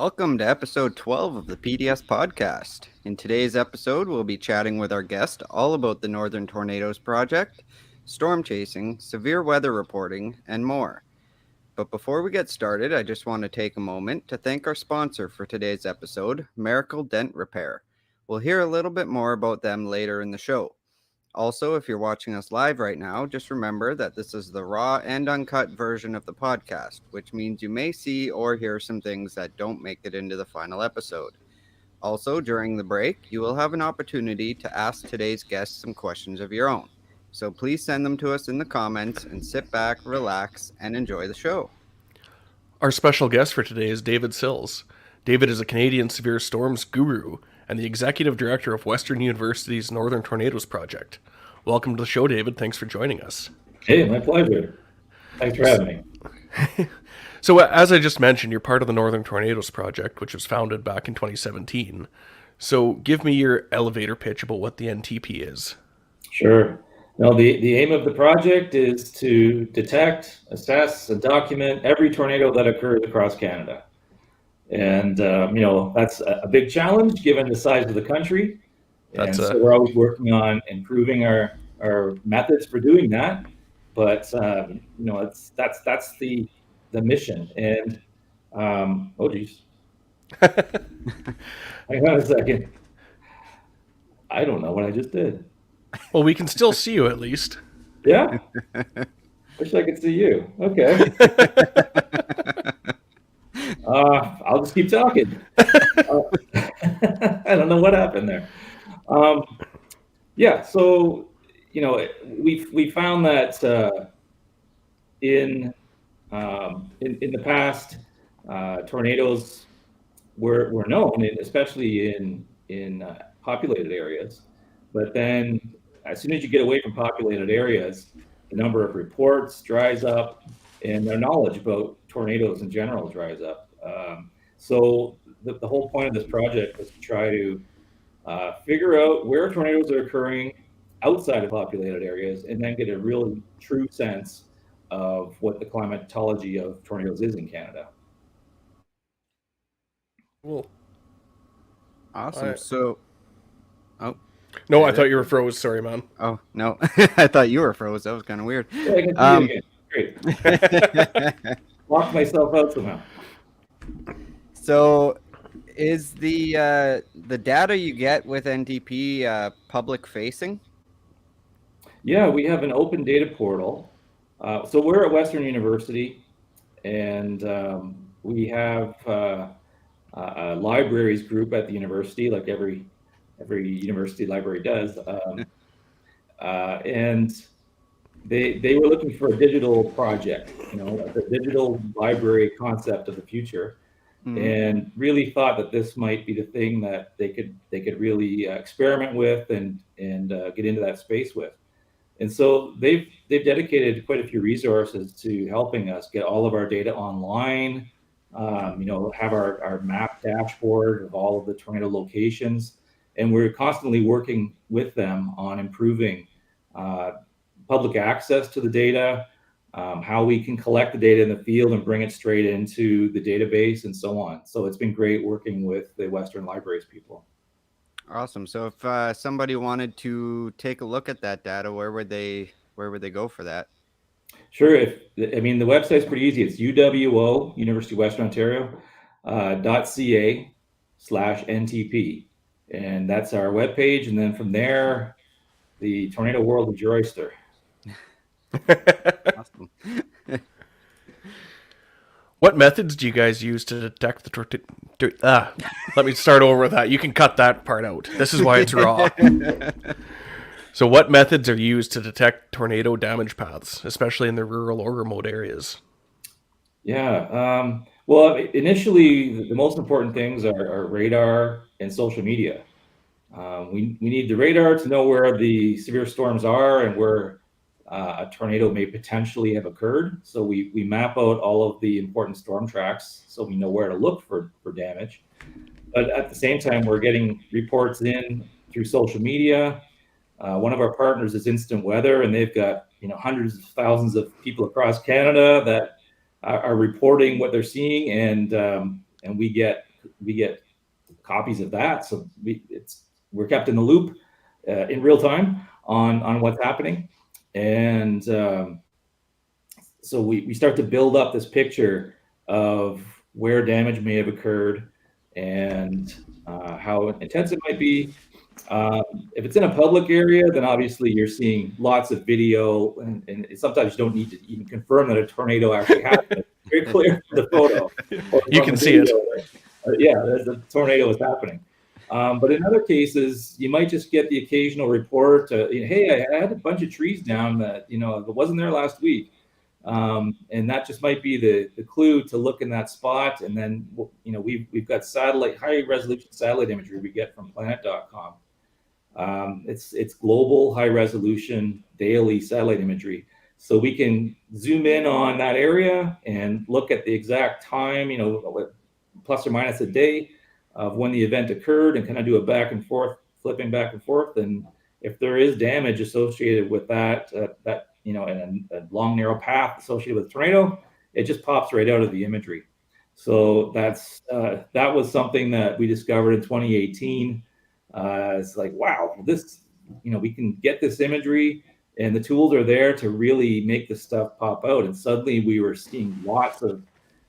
Welcome to episode 12 of the PDS podcast. In today's episode, we'll be chatting with our guest all about the Northern Tornadoes Project, storm chasing, severe weather reporting, and more. But before we get started, I just want to take a moment to thank our sponsor for today's episode, Miracle Dent Repair. We'll hear a little bit more about them later in the show. Also, if you're watching us live right now, just remember that this is the raw and uncut version of the podcast, which means you may see or hear some things that don't make it into the final episode. Also, during the break, you will have an opportunity to ask today's guests some questions of your own. So please send them to us in the comments and sit back, relax, and enjoy the show. Our special guest for today is David Sills. David is a Canadian severe storms guru and the executive director of Western University's Northern Tornadoes Project. Welcome to the show, David. Thanks for joining us. Hey, my pleasure. Thanks for having me. So, as I just mentioned, you're part of the Northern Tornadoes Project, which was founded back in 2017. So, give me your elevator pitch about what the NTP is. Sure. Now, the aim of the project is to detect, assess, and document every tornado that occurs across Canada. And, that's a big challenge given the size of the country. So we're always working on improving our methods for doing that. But, that's the mission. And, oh, geez. Hang on a second. I don't know what I just did. Well, we can still see you at least. Yeah? Wish I could see you. Okay. I'll just keep talking. I don't know what happened there. So, we found that in the past, tornadoes were known, especially in populated areas. But then as soon as you get away from populated areas, the number of reports dries up and their knowledge about tornadoes in general dries up. So the whole point of this project was to try to figure out where tornadoes are occurring outside of populated areas and then get a really true sense of what the climatology of tornadoes is in Canada. Cool. Awesome. No, I thought you were froze. Sorry, man. Oh, no. I thought you were froze. That was kind of weird. Yeah, I can see you again. Great. Locked myself out somehow. So is the data you get with NTP public facing? Yeah, we have an open data portal. So we're at Western University, and we have a libraries group at the university, like every university library does. And they were looking for a digital project, the digital library concept of the future. And really thought that this might be the thing that they could really experiment with and get into that space with. And so they've dedicated quite a few resources to helping us get all of our data online, have our map dashboard of all of the tornado locations. And we're constantly working with them on improving public access to the data, how we can collect the data in the field and bring it straight into the database and so on. So it's been great working with the Western Libraries people. Awesome. So if somebody wanted to take a look at that data, where would they go for that? Sure. The website's pretty easy. It's UWO, University of Western Ontario, .ca/NTP. And that's our webpage. And then from there, the tornado world is your oyster. Awesome. What methods do you guys use to detect the let me start over with that. You can cut that part out. This is why it's raw. So what methods are used to detect tornado damage paths, especially in the rural or remote areas? Yeah. Well, initially, the most important things are radar and social media. We need the radar to know where the severe storms are and where a tornado may potentially have occurred. So we map out all of the important storm tracks so we know where to look for damage. But at the same time, we're getting reports in through social media. One of our partners is Instant Weather, and they've got hundreds of thousands of people across Canada that are reporting what they're seeing, and we get get copies of that, so we're kept in the loop in real time on what's happening, and so we start to build up this picture of where damage may have occurred and how intense it might be. If it's in a public area, then obviously you're seeing lots of video, and sometimes you don't need to even confirm that a tornado actually happened. It's very clear from the photo or You from can the see it. video that, the tornado is happening. But in other cases, you might just get the occasional report, hey, I had a bunch of trees down that, that wasn't there last week. And that just might be the clue to look in that spot. And then, we've got high resolution satellite imagery we get from planet.com. It's global high resolution daily satellite imagery. So we can zoom in on that area and look at the exact time, plus or minus a day of when the event occurred, and kind of do a back and forth, flipping back and forth. And if there is damage associated with that, and a long narrow path associated with a tornado, it just pops right out of the imagery. So that was something that we discovered in 2018. It's like, wow, we can get this imagery, and the tools are there to really make this stuff pop out. And suddenly we were seeing lots of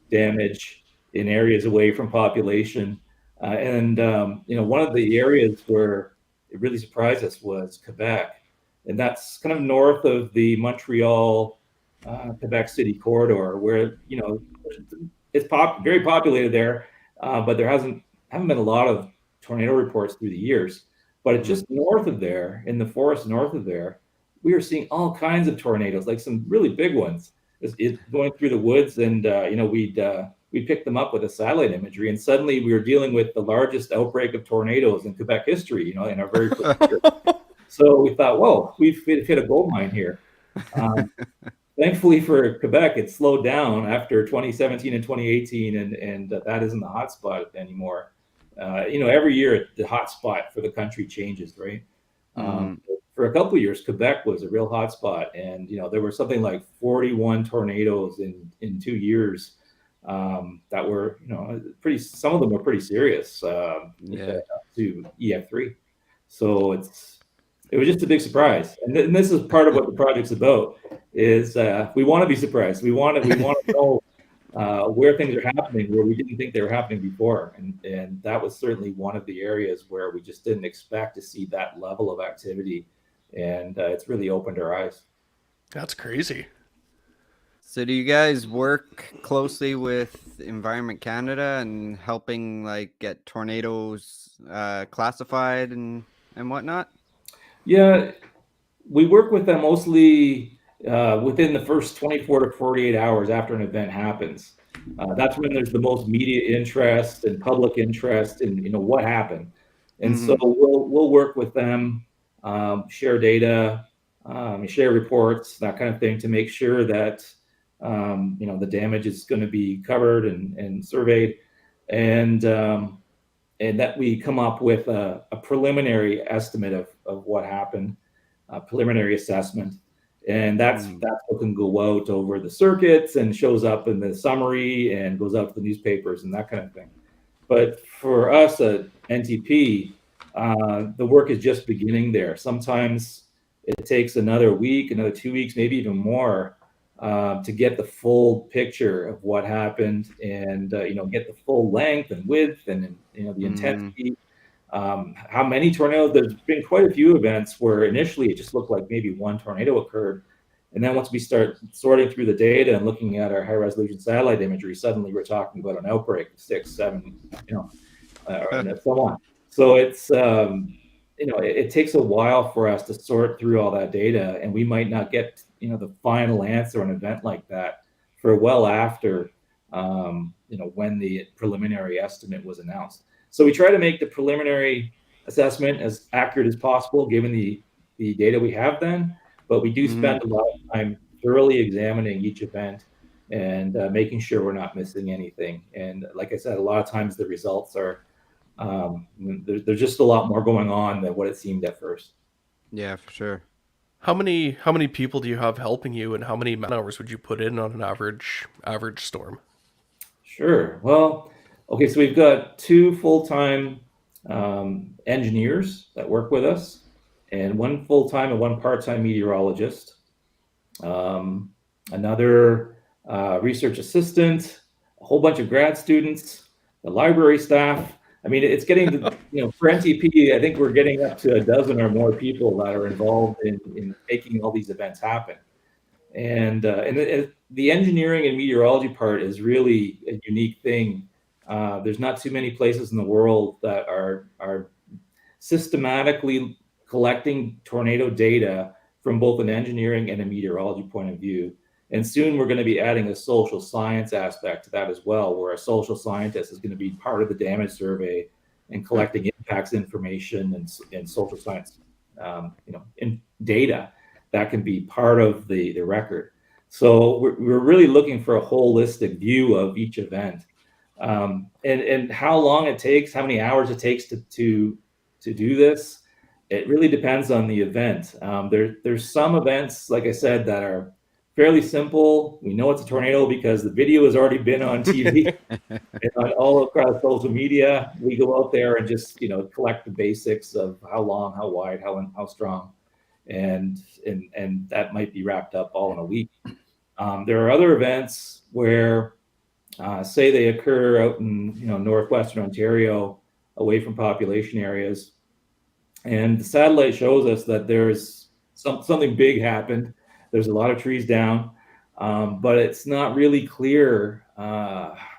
damage in areas away from population. One of the areas where it really surprised us was Quebec. And that's kind of north of the Montreal, Quebec City corridor, where, it's very populated there, but there haven't been a lot of tornado reports through the years. But it's just north of there, in the forest north of there, we were seeing all kinds of tornadoes, like some really big ones. It's going through the woods, and we picked them up with a satellite imagery, and suddenly we were dealing with the largest outbreak of tornadoes in Quebec history, in our very first year. So we thought, whoa, we've hit a gold mine here. Thankfully for Quebec, it slowed down after 2017 and 2018, and that isn't the hotspot anymore. Every year the hotspot for the country changes, right? For a couple of years, Quebec was a real hotspot, and there were something like 41 tornadoes in 2 years that were pretty. Some of them were pretty serious, to EF3. So it was just a big surprise, and this is part of what the project's about. Is we want to be surprised. We want to know where things are happening where we didn't think they were happening before, and that was certainly one of the areas where we just didn't expect to see that level of activity, and it's really opened our eyes. That's crazy. So do you guys work closely with Environment Canada and helping get tornadoes classified and whatnot? Yeah, we work with them mostly within the first 24 to 48 hours after an event happens. That's when there's the most media interest and public interest in what happened, and so we'll work with them, share data, share reports, that kind of thing, to make sure that the damage is going to be covered and surveyed, and that we come up with a preliminary estimate of what happened, a preliminary assessment. And that's what can go out over the circuits and shows up in the summary and goes out to the newspapers and that kind of thing. But for us at NTP, the work is just beginning there. Sometimes it takes another week, another 2 weeks, maybe even more, to get the full picture of what happened, and get the full length and width and the intensity. How many tornadoes? There's been quite a few events where initially it just looked like maybe one tornado occurred, and then once we start sorting through the data and looking at our high resolution satellite imagery, suddenly we're talking about an outbreak of 6, 7, and so on. So it's it takes a while for us to sort through all that data, and we might not get the final answer on an event like that for well after when the preliminary estimate was announced. So we try to make the preliminary assessment as accurate as possible given the data we have then, but we do spend a lot of time thoroughly examining each event and making sure we're not missing anything. And like I said, a lot of times the results are there's just a lot more going on than what it seemed at first. Yeah, for sure. How many people do you have helping you, and how many man hours would you put in on an average storm? Sure. Well, Okay, so we've got 2 full-time engineers that work with us, and 1 full-time and 1 part-time meteorologist. Another research assistant, a whole bunch of grad students, the library staff. I mean, it's getting to, for NTP, I think we're getting up to a dozen or more people that are involved in making all these events happen. And the engineering and meteorology part is really a unique thing. There's not too many places in the world that are systematically collecting tornado data from both an engineering and a meteorology point of view. And soon we're going to be adding a social science aspect to that as well, where a social scientist is going to be part of the damage survey and collecting impacts information and social science, in data that can be part of the record. So we're really looking for a holistic view of each event, and how long it takes, how many hours it takes to do this. It really depends on the event. There's some events, like I said, that are fairly simple. We know it's a tornado because the video has already been on TV and on all across social media. We go out there and just collect the basics of how long, how wide, how strong, and that might be wrapped up all in a week. There are other events where, say they occur out in northwestern Ontario, away from population areas, and the satellite shows us that there's something big happened. There's a lot of trees down, but it's not really clear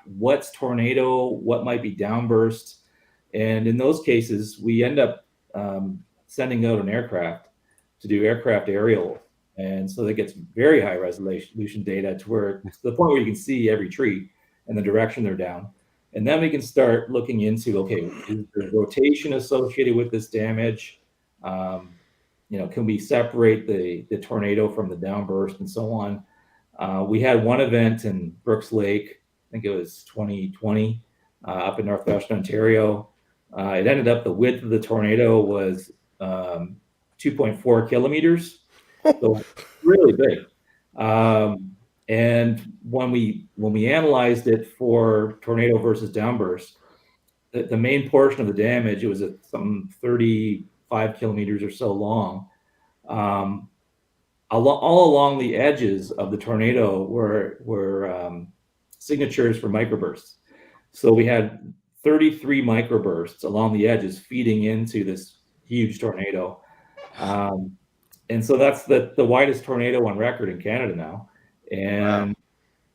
what's tornado, what might be downburst. And in those cases, we end up sending out an aircraft to do aircraft aerial. And so that gets very high resolution data to the point where you can see every tree and the direction they're down. And then we can start looking into, okay, is there rotation associated with this damage? Can we separate the tornado from the downburst and so on? We had one event in Brooks Lake, I think it was 2020, up in northwestern Ontario. It ended up the width of the tornado was 2.4 kilometers, so really big. And when we analyzed it for tornado versus downburst, the main portion of the damage, it was at some 35 kilometers or so long. All along the edges of the tornado were signatures for microbursts. So we had 33 microbursts along the edges feeding into this huge tornado. And so that's the widest tornado on record in Canada now. And wow.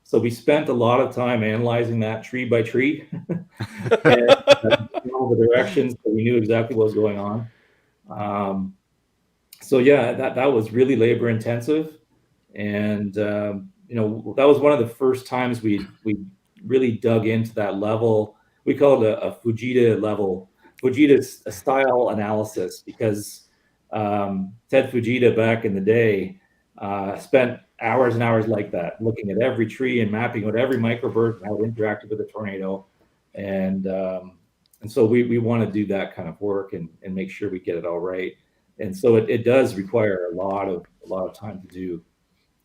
So we spent a lot of time analyzing that tree by tree and all the directions, so we knew exactly what was going on. So yeah, that was really labor intensive. And, that was one of the first times we really dug into that level. We call it a Fujita level, Fujita style analysis, because Ted Fujita back in the day spent hours and hours like that, looking at every tree and mapping out every microburst and how it interacted with the tornado. And so we want to do that kind of work and make sure we get it all right. And so it does require a lot of time to do.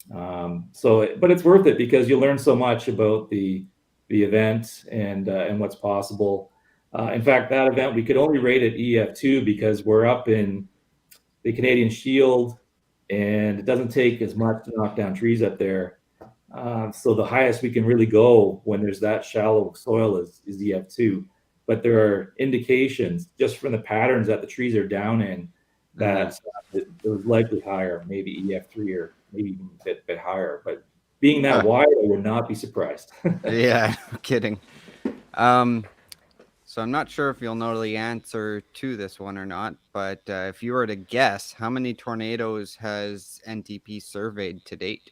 But it's worth it because you learn so much about the event and what's possible. In fact, that event we could only rate at EF2 because we're up in the Canadian Shield, and it doesn't take as much to knock down trees up there. So the highest we can really go when there's that shallow soil is EF2. But there are indications just from the patterns that the trees are down in that it was likely higher, maybe EF3 or maybe even a bit higher. But being that wide, I would not be surprised. Yeah, no kidding. So I'm not sure if you'll know the answer to this one or not, but if you were to guess, how many tornadoes has NTP surveyed to date?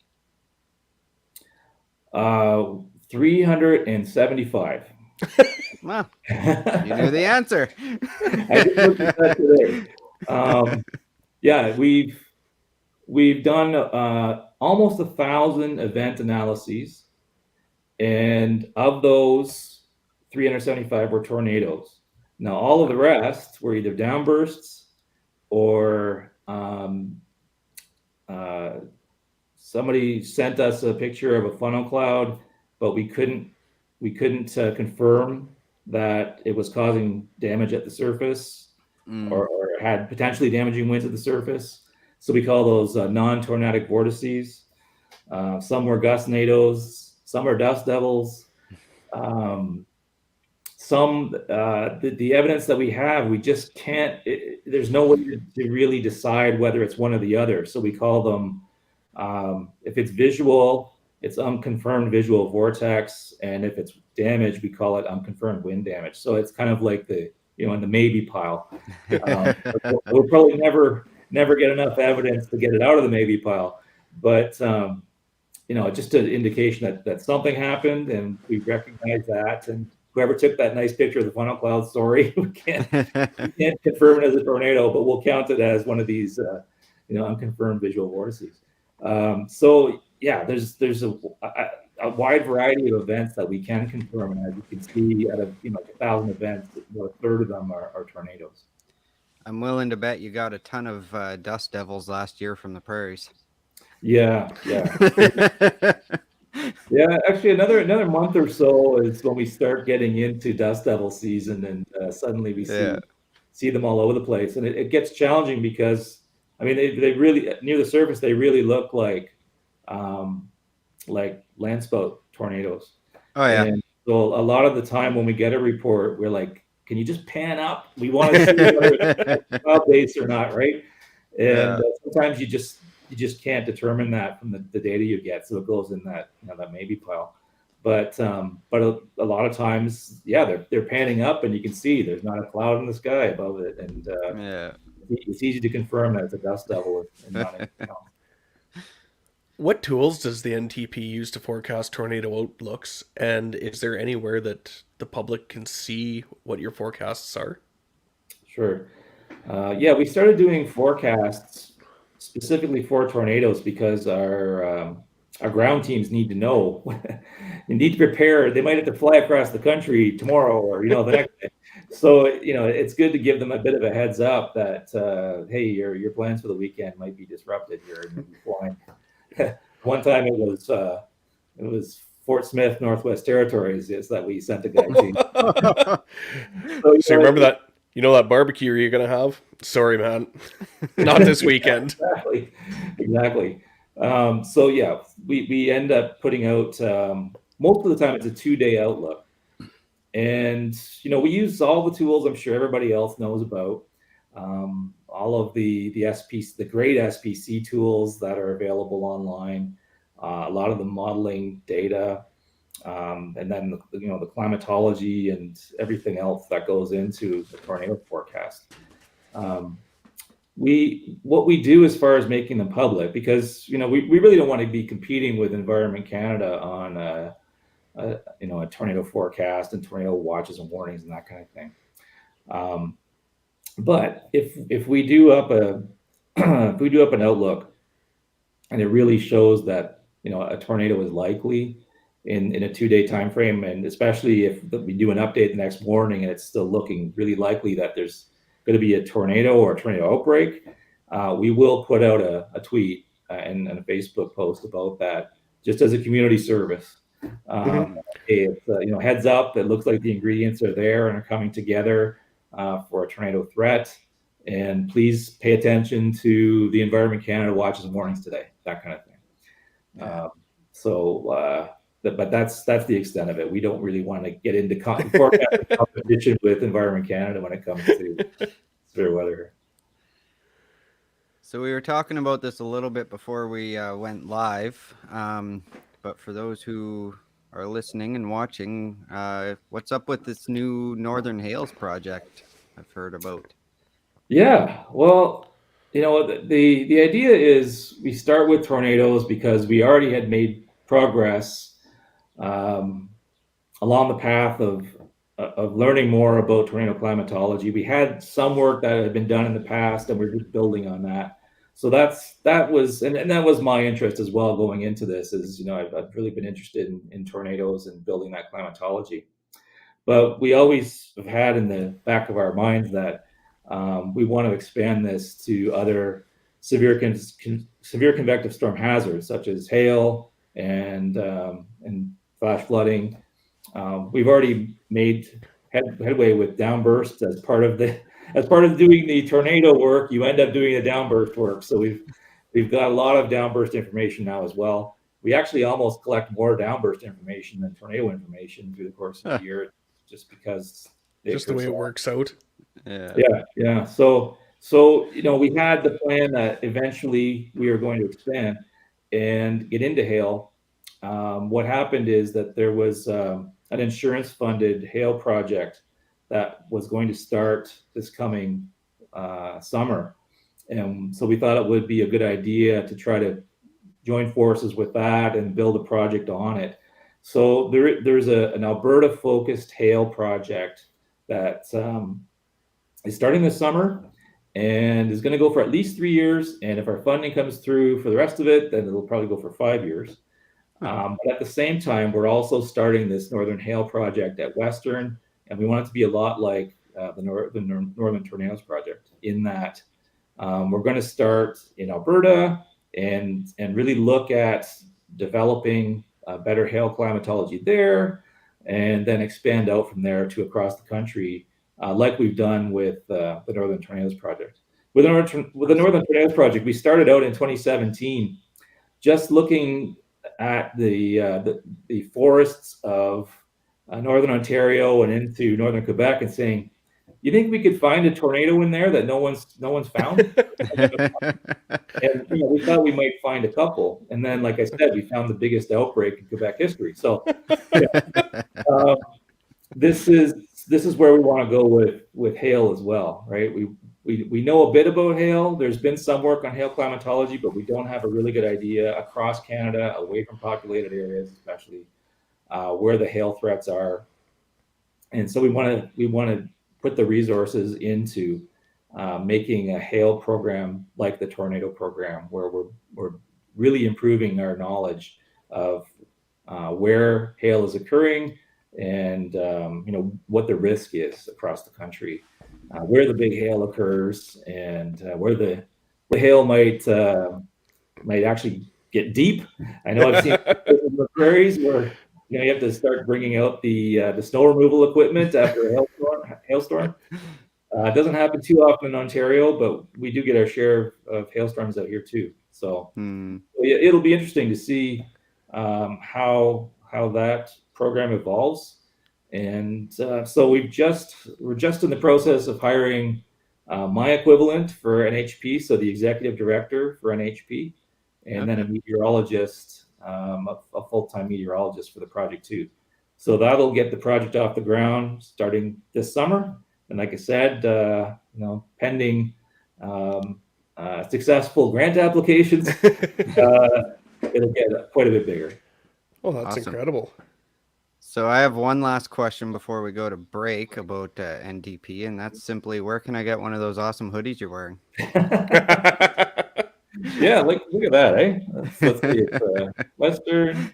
375. Well, you knew the answer. I just looked at that today. Yeah, we've done almost 1,000 event analyses, and of those, 375 were tornadoes. Now, all of the rest were either downbursts or somebody sent us a picture of a funnel cloud, but we couldn't confirm that it was causing damage at the surface, or had potentially damaging winds at the surface. So we call those non-tornadic vortices. Some were gustnados, some are dust devils. The evidence that we have, we just can't. There's no way to really decide whether it's one or the other. So we call them, if it's visual, it's unconfirmed visual vortex, and if it's damage, we call it unconfirmed wind damage. So it's kind of like the in the maybe pile. We'll probably never get enough evidence to get it out of the maybe pile, but just an indication that something happened, and we recognize that. And whoever took that nice picture of the funnel cloud story, we can't confirm it as a tornado, but we'll count it as one of these unconfirmed visual vortices. So yeah, there's a wide variety of events that we can confirm, and as you can see, out of 1,000 events, a third of them are tornadoes. I'm willing to bet you got a ton of dust devils last year from the prairies. Yeah. Yeah, actually, another month or so is when we start getting into dust devil season, and suddenly we see them all over the place, and it gets challenging because they really, near the surface, they really look like landspout tornadoes. Oh yeah. And so a lot of the time when we get a report, we're like, can you just pan up? We want to see whether it's cloud base or not, right? And sometimes you just can't determine that from the data you get, so it goes in that that maybe pile. But a lot of times, they're panning up, and you can see there's not a cloud in the sky above it, and it's easy to confirm that it's a dust devil and not anything else. What tools does the NTP use to forecast tornado outlooks, and is there anywhere that the public can see what your forecasts are? Sure. We started doing forecasts specifically for tornadoes because our ground teams need to know. They need to prepare. They might have to fly across the country tomorrow or the next day. So it's good to give them a bit of a heads up that hey, your plans for the weekend might be disrupted here, and you'll be flying. One time it was Fort Smith, Northwest Territories, that we sent a guy to. So you remember that? You know that barbecue you're gonna have? Sorry, man, not this weekend. Exactly. We end up putting out, most of the time it's a 2-day outlook, and we use all the tools I'm sure everybody else knows about. All of the great SPC tools that are available online, a lot of the modeling data, and then the climatology and everything else that goes into the tornado forecast. What we do as far as making them public, because we really don't want to be competing with Environment Canada on a tornado forecast and tornado watches and warnings and that kind of thing. But if we do up an outlook, and it really shows that a tornado is likely in a 2-day time frame, and especially if we do an update the next morning and it's still looking really likely that there's going to be a tornado or a tornado outbreak, we will put out a tweet and a Facebook post about that, just as a community service. Hey, it's heads up, it looks like the ingredients are there and are coming together for a tornado threat, and please pay attention to the Environment Canada watches and warnings today, that kind of thing. But that's the extent of it. We don't really want to get into forecasting competition with Environment Canada when it comes to severe weather. So we were talking about this a little bit before we went live, but for those who are listening and watching, what's up with this new Northern Hails project I've heard about? Yeah, well, the idea is we start with tornadoes because we already had made progress along the path of learning more about tornado climatology. We had some work that had been done in the past, and we're just building on that. So that was my interest as well going into this. Is I've really been interested in tornadoes and building that climatology. But we always have had in the back of our minds that we want to expand this to other severe convective storm hazards such as hail and flash flooding. We've already made headway with downbursts as part of doing the tornado work. You end up doing the downburst work. So we've got a lot of downburst information now as well. We actually almost collect more downburst information than tornado information through the course of the year, just because just the way it works out. Yeah. So we had the plan that eventually we are going to expand and get into hail. What happened is that there was an insurance-funded hail project that was going to start this coming summer, and so we thought it would be a good idea to try to join forces with that and build a project on it. So there's an Alberta-focused hail project that is starting this summer and is going to go for at least 3 years. And if our funding comes through for the rest of it, then it'll probably go for 5 years. But at the same time, we're also starting this Northern Hail project at Western, and we want it to be a lot like the Northern Tornadoes project in that we're going to start in Alberta and really look at developing better hail climatology there, and then expand out from there to across the country, like we've done with the Northern Tornadoes project. With the Northern Tornadoes project, we started out in 2017, just looking at the forests of northern Ontario and into northern Quebec and saying, you think we could find a tornado in there that no one's found? And we thought we might find a couple, and then, like I said, we found the biggest outbreak in Quebec history. So this is where we want to go with hail as well, right? We know a bit about hail. There's been some work on hail climatology, but we don't have a really good idea across Canada, away from populated areas, especially where the hail threats are. And so we want to put the resources into making a hail program like the tornado program, where we're really improving our knowledge of where hail is occurring and what the risk is across the country, where the big hail occurs, and where the hail might actually get deep. I know I've seen the prairies where you have to start bringing out the snow removal equipment after a hailstorm. It doesn't happen too often in Ontario, but we do get our share of hailstorms out here too. So it'll be interesting to see how that program evolves. And so we're just in the process of hiring my equivalent for NHP, so the executive director for NHP, and then a meteorologist, a full-time meteorologist for the project too. So that'll get the project off the ground starting this summer. And like I said, pending successful grant applications, it'll get quite a bit bigger. Oh, that's awesome. Incredible. So I have one last question before we go to break about NDP, and that's simply, where can I get one of those awesome hoodies you're wearing? Yeah, look at that, eh? Let's see, it's Western.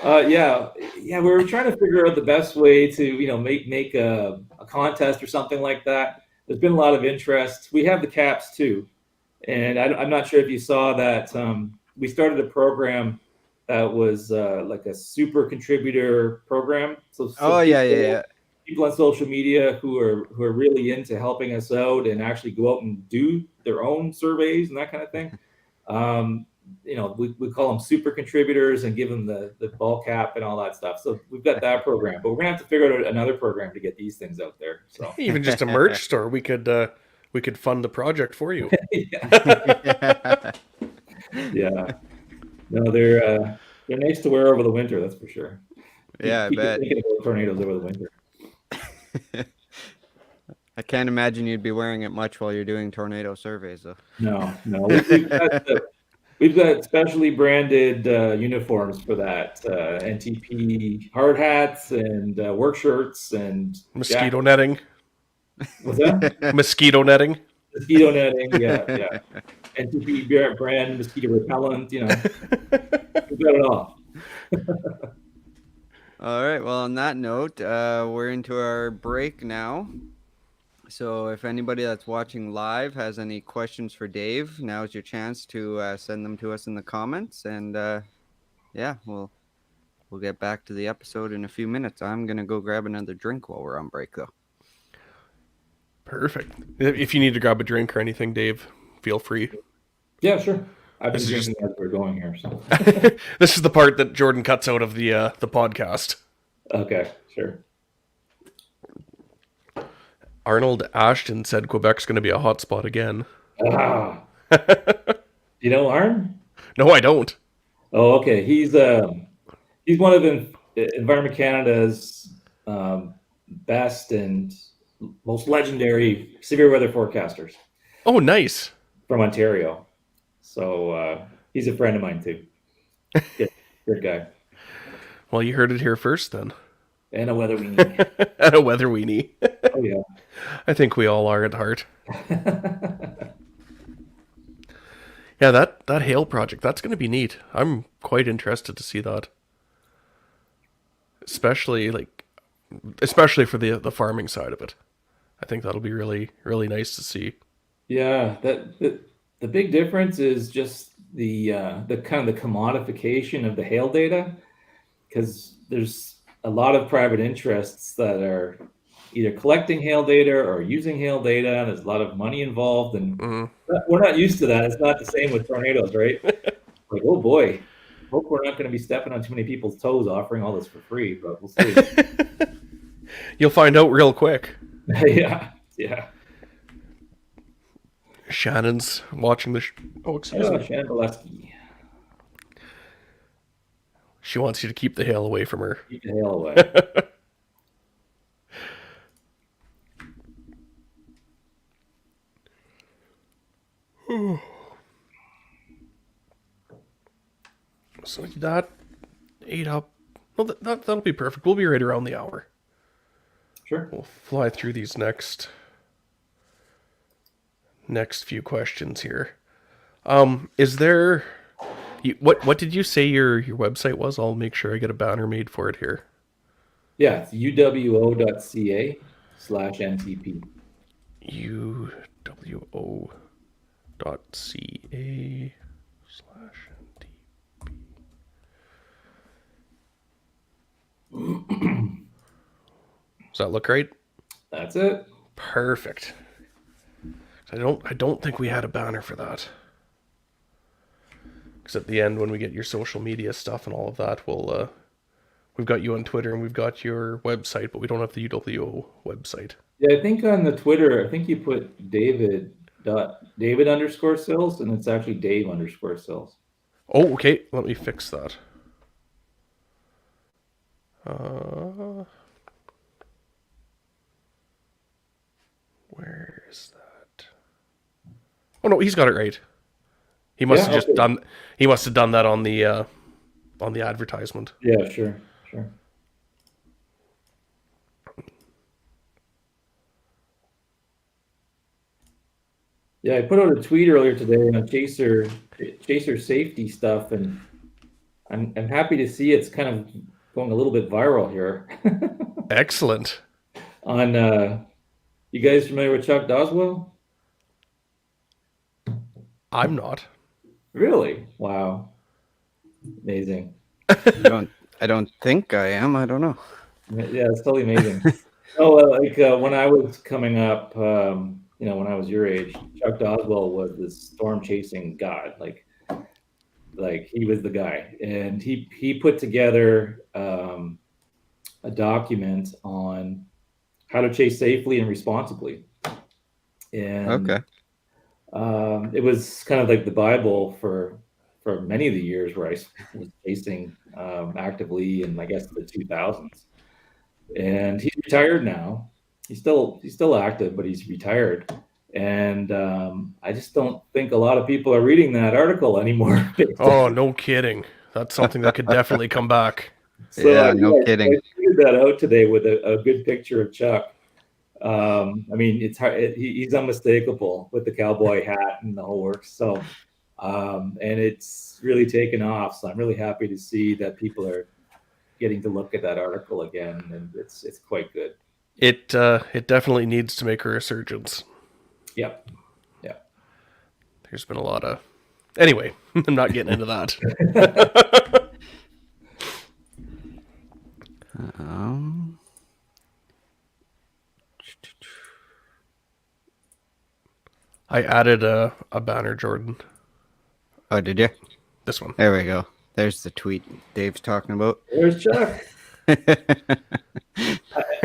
We were trying to figure out the best way to make a contest or something like that. There's been a lot of interest. We have the caps too, and I'm not sure if you saw that we started a program that was like a super contributor program. So people on social media who are really into helping us out and actually go out and do their own surveys and that kind of thing. We call them super contributors and give them the ball cap and all that stuff. So we've got that program, but we're gonna have to figure out another program to get these things out there. So even just a merch store, we could fund the project for you. Yeah. No, they're nice to wear over the winter. That's for sure. Yeah, I bet. Thinking about tornadoes over the winter. I can't imagine you'd be wearing it much while you're doing tornado surveys, though. No. We've got specially branded uniforms for that. NTP hard hats and work shirts and mosquito netting. What's that? Mosquito netting. Mosquito netting, yeah. NTP brand mosquito repellent, we've got it all. All right. Well, on that note, we're into our break now. So if anybody that's watching live has any questions for Dave, now's your chance to send them to us in the comments. And we'll We'll get back to the episode in a few minutes. I'm going to go grab another drink while we're on break, though. Perfect. If you need to grab a drink or anything, Dave, feel free. Yeah, sure. I've been This is drinking as we're going here. So. This is the part that Jordan cuts out of the podcast. Okay, sure. Arnold Ashton said Quebec's going to be a hotspot again. Ah. You know Arn? No, I don't. Oh, okay. He's one of Environment Canada's best and most legendary severe weather forecasters Oh, nice. from Ontario. So he's a friend of mine too. Good guy. Well, you heard it here first then. And a weather weenie. And a weather weenie. Oh yeah. I think we all are at heart. Yeah, that hail project, that's going to be neat. I'm quite interested to see that. Especially for the farming side of it. I think that'll be really, really nice to see. Yeah, the big difference is just the kind of the commodification of the hail data, because there's a lot of private interests that are either collecting hail data or using hail data. There's a lot of money involved, and we're not used to that. It's not the same with tornadoes, right? Like, oh boy, hope we're not going to be stepping on too many people's toes offering all this for free, but we'll see. You'll find out real quick. Yeah. Shannon's watching the excuse me. Shannon Bolesky. She wants you to keep the hail away from her. Keep the hail away. So that ate up. Well, that'll be perfect. We'll be right around the hour. Sure. We'll fly through these next few questions here. Is there what did you say your website was? I'll make sure I get a banner made for it here. Yeah, it's uwo.ca/NTP. uwo.ca/NTP. Does that look right? That's it. Perfect. I don't think we had a banner for that. Because at the end, when we get your social media stuff and all of that, we've got you on Twitter and we've got your website, but we don't have the UWO website. Yeah, I think on the Twitter, I think you put David_Sills, and it's actually Dave_Sills. Oh, okay. Let me fix that. Where is that? Oh no, he's got it right. He must have just done. He must have done that on the advertisement. Yeah, sure. Yeah, I put out a tweet earlier today on chaser safety stuff, and I'm happy to see it's kind of going a little bit viral here. Excellent. On you guys familiar with Chuck Doswell? I'm not. Really? Wow. Amazing. I don't think I am. I don't know. Yeah, it's totally amazing. When I was coming up, when I was your age, Chuck Doswell was this storm chasing god. Like he was the guy, and he put together a document on how to chase safely and responsibly. And Okay. It was kind of like the Bible for many of the years where I was chasing actively in, I guess, the 2000s. And he's retired now. He's still active, but he's retired. And I just don't think a lot of people are reading that article anymore. Oh, no kidding. That's something that could definitely come back. So, yeah, no kidding. I figured that out today with a good picture of Chuck. I mean, it's hard. He's unmistakable with the cowboy hat and the whole works. So, and it's really taken off. So I'm really happy to see that people are getting to look at that article again, and it's quite good. It definitely needs to make a resurgence. Yep. There's been a lot of. Anyway, I'm not getting into that. I added a banner, Jordan. Oh, did you? This one. There we go. There's the tweet Dave's talking about. There's Chuck. I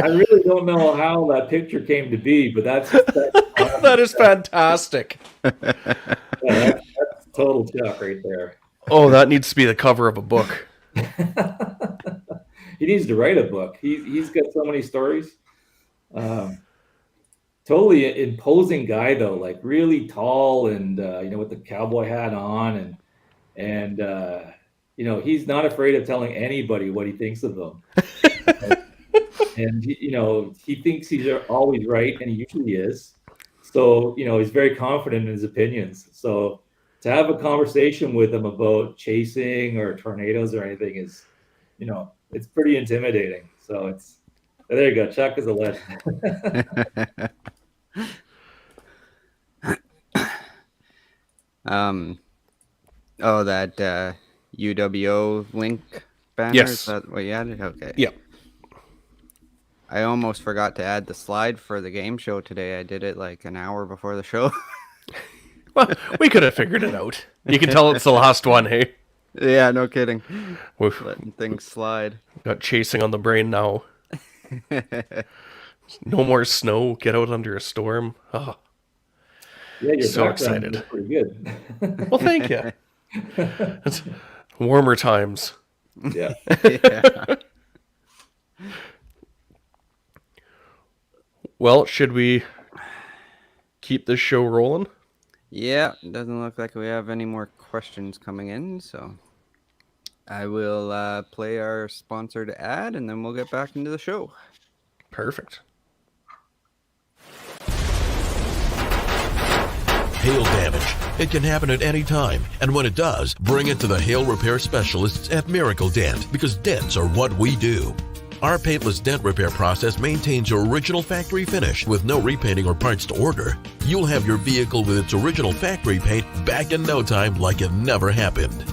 really don't know how that picture came to be, but that's That is fantastic. that's total Chuck right there. Oh, that needs to be the cover of a book. He needs to write a book. He's got so many stories. Totally imposing guy though, like really tall and with the cowboy hat on and he's not afraid of telling anybody what he thinks of them. And he thinks he's always right, and he usually is. So he's very confident in his opinions. So to have a conversation with him about chasing or tornadoes or anything is, it's pretty intimidating. So there you go. Chuck is a legend. That UWO link banner. Yes. Is that what you added? Okay. Yeah. I almost forgot to add the slide for the game show today. I did it like an hour before the show. Well, we could have figured it out. You can tell it's the last one, hey? Yeah, no kidding. We've Letting things slide. got chasing on the brain now. No more snow. Get out under a storm. Oh, Yeah, you're so excited. Pretty good. Well, thank you. It's warmer times. Yeah. Yeah. Well, should we keep this show rolling? Yeah, it doesn't look like we have any more questions coming in, so I will play our sponsored ad and then we'll get back into the show. Perfect. Hail damage. It can happen at any time, and when it does, bring it to the hail repair specialists at Miracle Dent, because dents are what we do. Our paintless dent repair process maintains your original factory finish with no repainting or parts to order. You'll have your vehicle with its original factory paint back in no time like it never happened.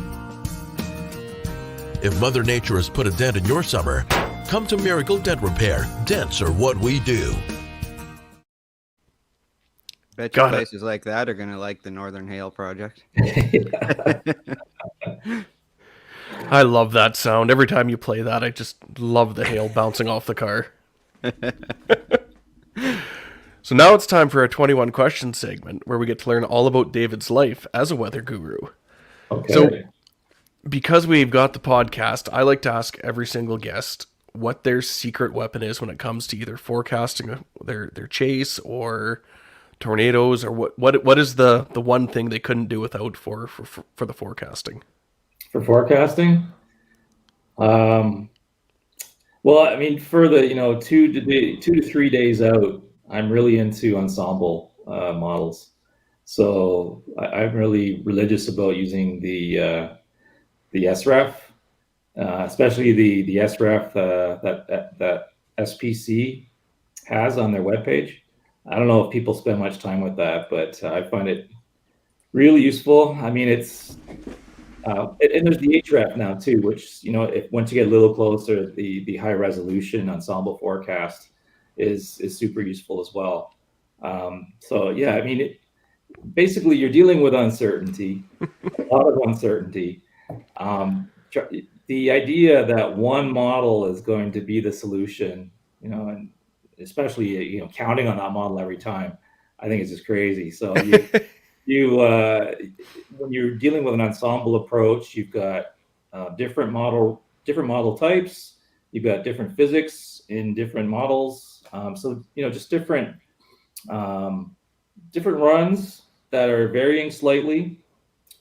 If Mother Nature has put a dent in your summer, come to Miracle Dent Repair. Dents are what we do. Bet Got you it. places like that are going to like the Northern Hail Project. I love that sound. Every time you play that, I just love the hail bouncing off the car. So now it's time for our 21 question segment, where we get to learn all about David's life as a weather guru. Okay. So, because we've got the podcast, I like to ask every single guest what their secret weapon is when it comes to either forecasting their chase or tornadoes, or what is the one thing they couldn't do without for the forecasting. For forecasting, well, I mean, for the 2 to 3 days out, I'm really into ensemble models. So I'm really religious about using the SREF, especially the SREF that SPC has on their webpage. I don't know if people spend much time with that, but I find it really useful. I mean, it's and there's the HREF now too, which once you get a little closer, the high resolution ensemble forecast is super useful as well. So yeah, I mean, basically you're dealing with uncertainty, a lot of uncertainty. The idea that one model is going to be the solution, and especially counting on that model every time, I think it's just crazy. So when you're dealing with an ensemble approach, you've got different model types, you've got different physics in different models. So just different runs that are varying slightly,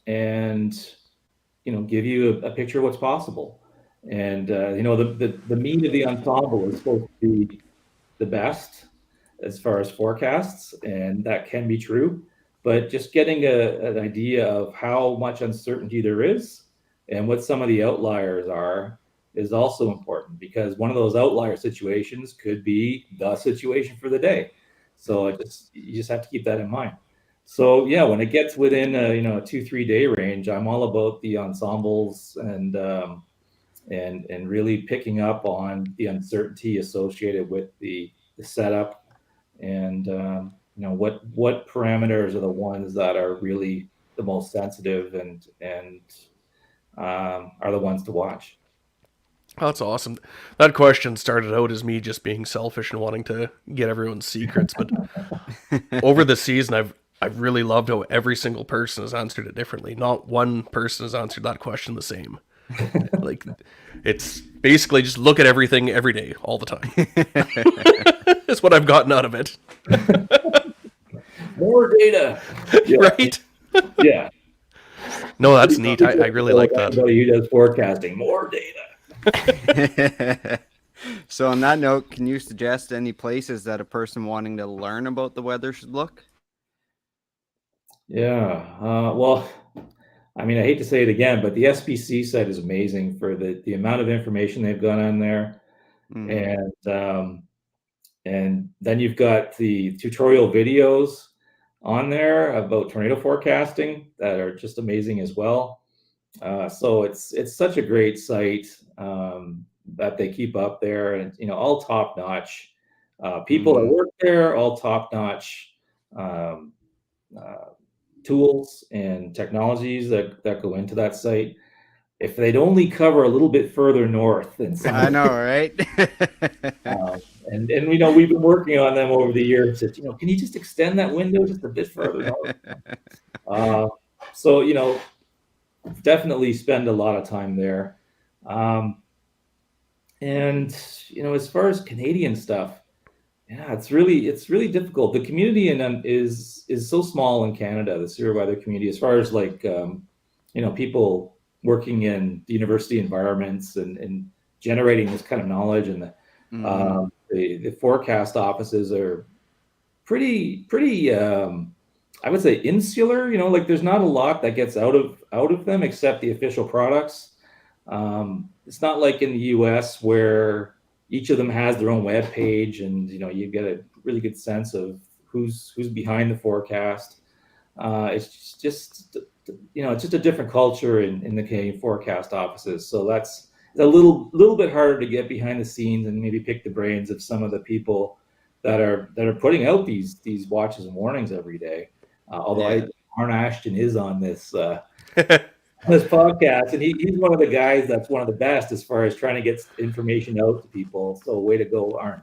and give you a picture of what's possible. And the mean of the ensemble is supposed to be the best as far as forecasts, and that can be true. But just getting an idea of how much uncertainty there is and what some of the outliers are is also important, because one of those outlier situations could be the situation for the day. So you just have to keep that in mind. So yeah, when it gets within a 2-3 day range, I'm all about the ensembles and really picking up on the uncertainty associated with the setup, and what parameters are the ones that are really the most sensitive and are the ones to watch. That's awesome. That question started out as me just being selfish and wanting to get everyone's secrets, but over the season, I've really loved how every single person has answered it differently. Not one person has answered that question the same. Like, it's basically just look at everything every day, all the time. That's what I've gotten out of it. More data, Right? Yeah. No, that's neat. I really like that. Anybody who does forecasting, more data. So on that note, can you suggest any places that a person wanting to learn about the weather should look? Yeah. Well, I mean, I hate to say it again, but the SPC site is amazing for the amount of information they've got on there. Mm. And then you've got the tutorial videos on there about tornado forecasting that are just amazing as well. So it's such a great site that they keep up there, and all top notch people that work there, all top notch um, uh, tools and technologies that go into that site. If they'd only cover a little bit further north than some, I know, right? and we've been working on them over the years. Can you just extend that window just a bit further north? So definitely spend a lot of time there. And as far as Canadian stuff, yeah, it's really difficult. The community is so small in Canada, the severe weather community, as far as like people working in the university environments and generating this kind of knowledge, and the forecast offices are pretty I would say insular. Like there's not a lot that gets out of them except the official products. It's not like in the US where each of them has their own web page, and you get a really good sense of who's behind the forecast. It's just it's just a different culture in the Canadian forecast offices. So that's a little bit harder to get behind the scenes and maybe pick the brains of some of the people that are putting out these watches and warnings every day. Although Arn Ashton is on this podcast, and he's one of the guys that's one of the best as far as trying to get information out to people. So way to go, Arn.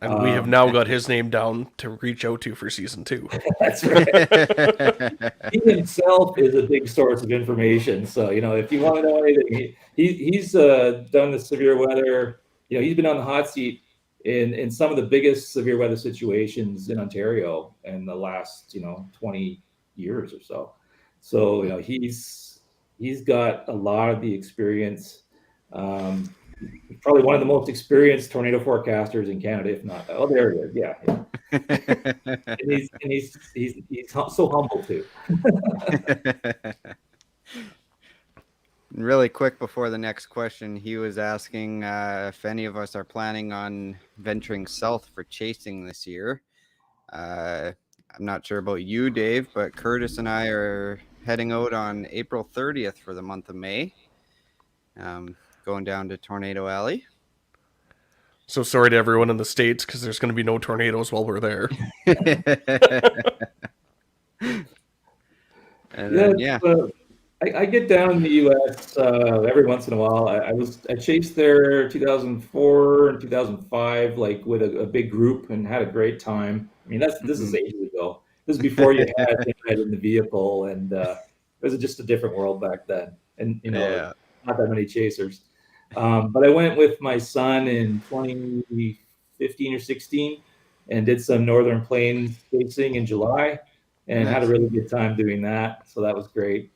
And we have now got his name down to reach out to for season 2. That's right. He himself is a big source of information. So, if you want to know anything, he's done the severe weather. He's been on the hot seat in some of the biggest severe weather situations in Ontario in the last, 20 years or so. So, he's got a lot of the experience. Probably one of the most experienced tornado forecasters in Canada, if not. Oh, there he is. Yeah. and he's so humble too. Really quick before the next question, he was asking if any of us are planning on venturing south for chasing this year. I'm not sure about you, Dave, but Curtis and I are heading out on April 30th for the month of May. Going down to Tornado Alley. So sorry to everyone in the States, because there's going to be no tornadoes while we're there. I get down in the U.S. Every once in a while. I chased there 2004 and 2005, like with a big group, and had a great time. I mean, this is ages ago. This is before you had internet in the vehicle, and it was just a different world back then. And not that many chasers. But I went with my son in 2015 or 16 and did some Northern Plains chasing in July, and had a really good time doing that. So that was great.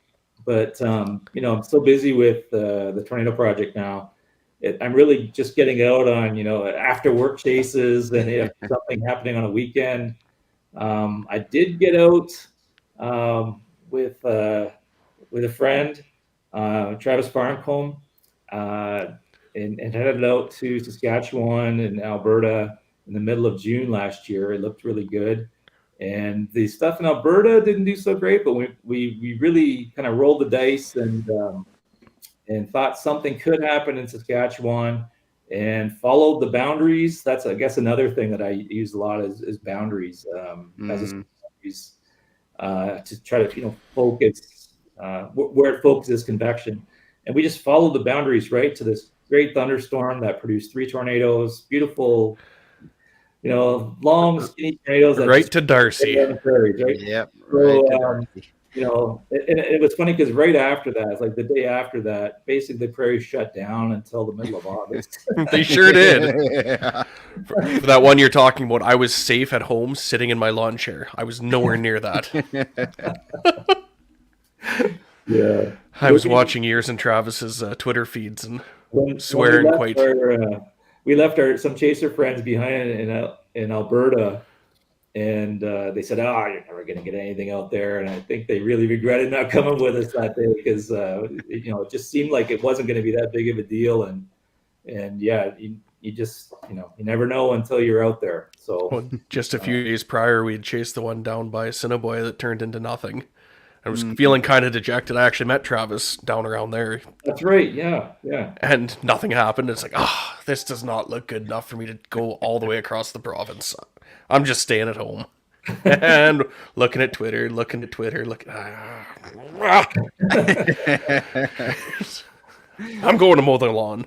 But, I'm so busy with the Tornado Project now. I'm really just getting out on, after work chases, and if something happening on a weekend. I did get out with a friend, Travis Farncombe, and headed out to Saskatchewan and Alberta in the middle of June last year. It looked really good. And the stuff in Alberta didn't do so great, but we really kind of rolled the dice and thought something could happen in Saskatchewan. and followed the boundaries. That's, I guess, another thing that I use a lot is boundaries, as a boundaries, to try to focus where it focuses convection. And we just followed the boundaries right to this great thunderstorm that produced 3 tornadoes, beautiful, long skinny tornadoes that Right just to Darcy. on the prairies, right? Yep, So, right to Darcy. and it was funny because right after that, it's like the day after that, basically the prairie shut down until the middle of August. They sure did. Yeah. For that one you're talking about, I was safe at home sitting in my lawn chair. I was nowhere near that. Yeah. I was watching yours and Travis's Twitter feeds and swearing when quite. we left some chaser friends behind in Alberta, and they said, "Oh, you're never going to get anything out there." And I think they really regretted not coming with us that day because it just seemed like it wasn't going to be that big of a deal. And yeah, you just you never know until you're out there. So Well, just a few days prior, we had chased the one down by Assiniboia that turned into nothing. I was feeling kind of dejected. I actually met Travis down around there. That's right. Yeah. And nothing happened. It's like, this does not look good enough for me to go all the way across the province. I'm just staying at home. And looking at Twitter. I'm going to mow the lawn.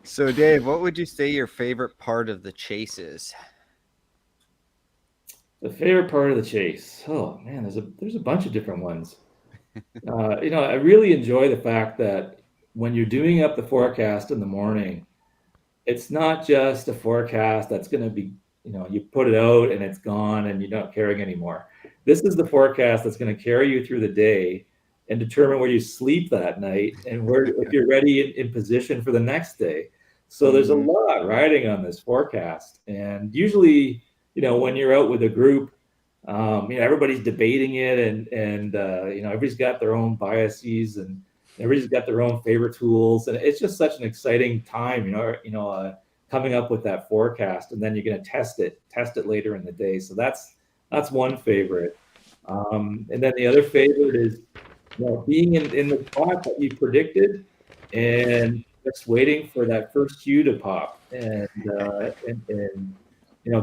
So, Dave, what would you say your favorite part of the chase is? The favorite part of the chase. Oh man, there's a bunch of different ones. I really enjoy the fact that when you're doing up the forecast in the morning, it's not just a forecast that's going to be, you put it out and it's gone and you're not caring anymore. This is the forecast that's going to carry you through the day and determine where you sleep that night and where if you're ready in position for the next day. So there's a lot riding on this forecast, and usually, when you're out with a group, everybody's debating it, and everybody's got their own biases, and everybody's got their own favorite tools, and it's just such an exciting time, coming up with that forecast, and then you're going to test it later in the day. So that's one favorite, and then the other favorite is being in the spot that you predicted, and just waiting for that first cue to pop, and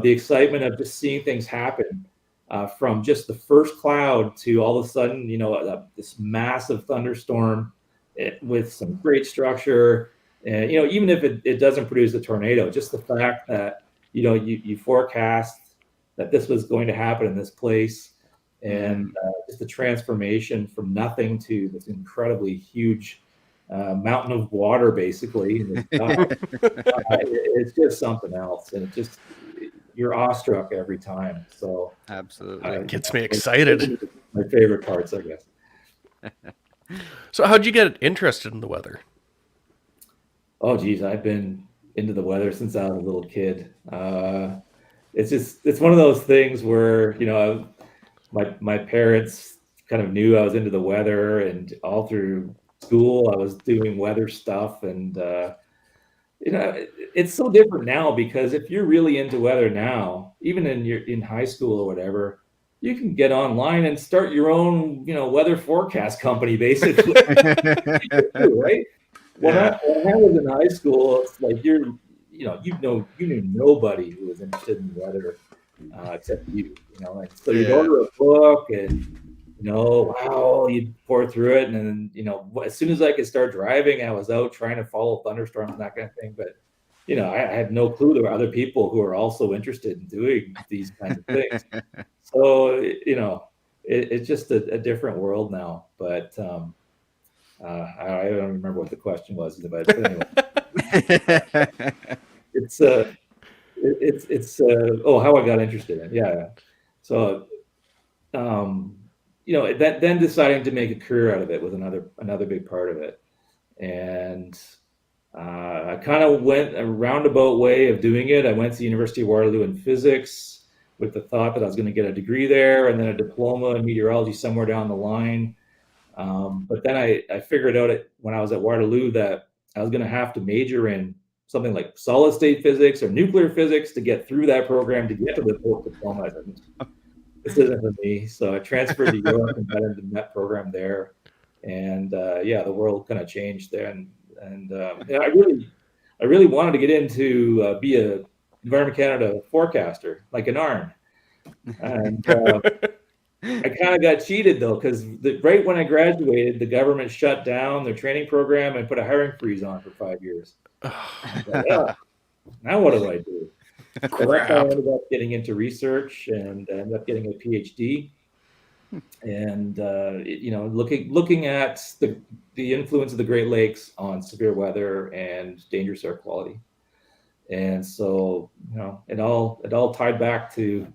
the excitement of just seeing things happen, from just the first cloud to all of a sudden, this massive thunderstorm with some great structure. And, even if it doesn't produce a tornado, just the fact that, you forecast that this was going to happen in this place, and just the transformation from nothing to this incredibly huge mountain of water, basically. In the sky. It's just something else. And you're awestruck every time. So Absolutely. It gets me excited. My favorite parts, I guess. So how'd you get interested in the weather? Oh, geez, I've been into the weather since I was a little kid. It's one of those things where, my parents kind of knew I was into the weather, and all through school I was doing weather stuff. And, it's so different now, because if you're really into weather now, even in high school or whatever, you can get online and start your own, weather forecast company, basically. Right? When I was in high school, it's like you knew nobody who was interested in weather, except you. And so you'd order a book, and wow, you'd pour through it, and then as soon as I could start driving, I was out trying to follow thunderstorms and that kind of thing. But I had no clue there were other people who are also interested in doing these kinds of things. So it's just a different world now. But I don't remember what the question was, but anyway, it's how I got interested in it. Yeah. So that then deciding to make a career out of it was another big part of it. And I kind of went a roundabout way of doing it. I went to the University of Waterloo in physics with the thought that I was going to get a degree there and then a diploma in meteorology somewhere down the line. But then I figured out when I was at Waterloo that I was going to have to major in something like solid state physics or nuclear physics to get through that program to get to the diploma. I said, this isn't for me. So I transferred to Europe and got into the MET program there. And the world kind of changed there. And And yeah, I really wanted to get into be a Environment Canada forecaster, like an ARN. And I kind of got cheated though, because right when I graduated, the government shut down their training program and put a hiring freeze on for 5 years. I thought, yeah, now what do I do? So that's how I Crap. ended up getting into research and ended up getting a PhD. And looking at the influence of the Great Lakes on severe weather and dangerous air quality. And so it all tied back to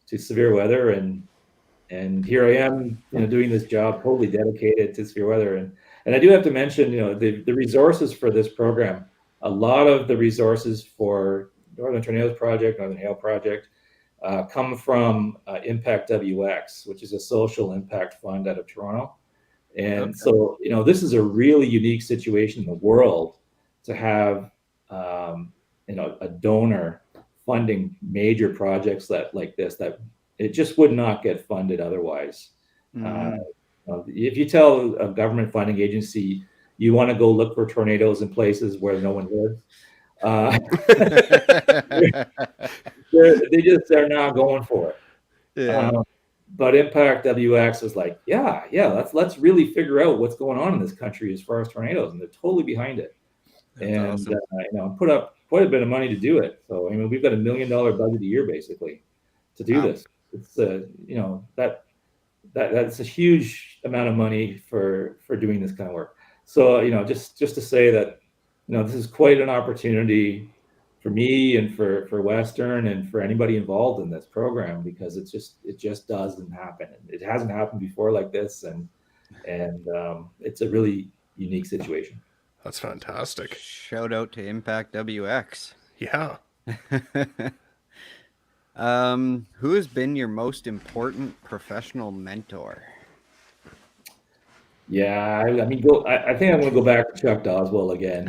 severe weather, and here I am, doing this job totally dedicated to severe weather. And I do have to mention, the resources for this program. A lot of the resources for Northern Tornadoes Project, Northern Hail Project, come from Impact WX, which is a social impact fund out of Toronto. And so, this is a really unique situation in the world to have, a donor funding major projects like this, that it just would not get funded otherwise. If you tell a government funding agency you want to go look for tornadoes in places where no one lives, they're not going for it. Yeah. But Impact WX was like, yeah, let's really figure out what's going on in this country as far as tornadoes, and they're totally behind it. That's And awesome. put up quite a bit of money to do it. So I mean, we've got $1 million budget a year basically to do this. It's that's a huge amount of money for doing this kind of work. So just to say that this is quite an opportunity for me and for Western and for anybody involved in this program, because it just doesn't happen. It hasn't happened before like this, and it's a really unique situation. That's fantastic. Shout out to Impact WX. Yeah. Who has been your most important professional mentor? Yeah, I mean, I think I'm going to go back to Chuck Doswell again.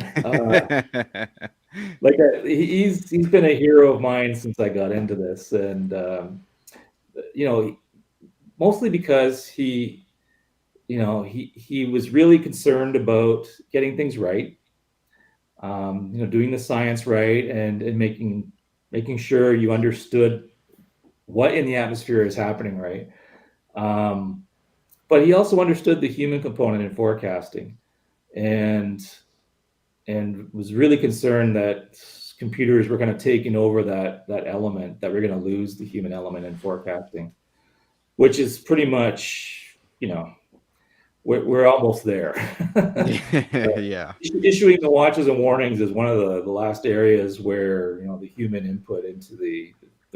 He's been a hero of mine since I got into this, and mostly because he was really concerned about getting things right, doing the science right, and making sure you understood what in the atmosphere is happening right. But he also understood the human component in forecasting, and was really concerned that computers were kind of taking over that element, that we're going to lose the human element in forecasting, which is pretty much, we're almost there. Yeah. Issuing the watches and warnings is one of the last areas where the human input into the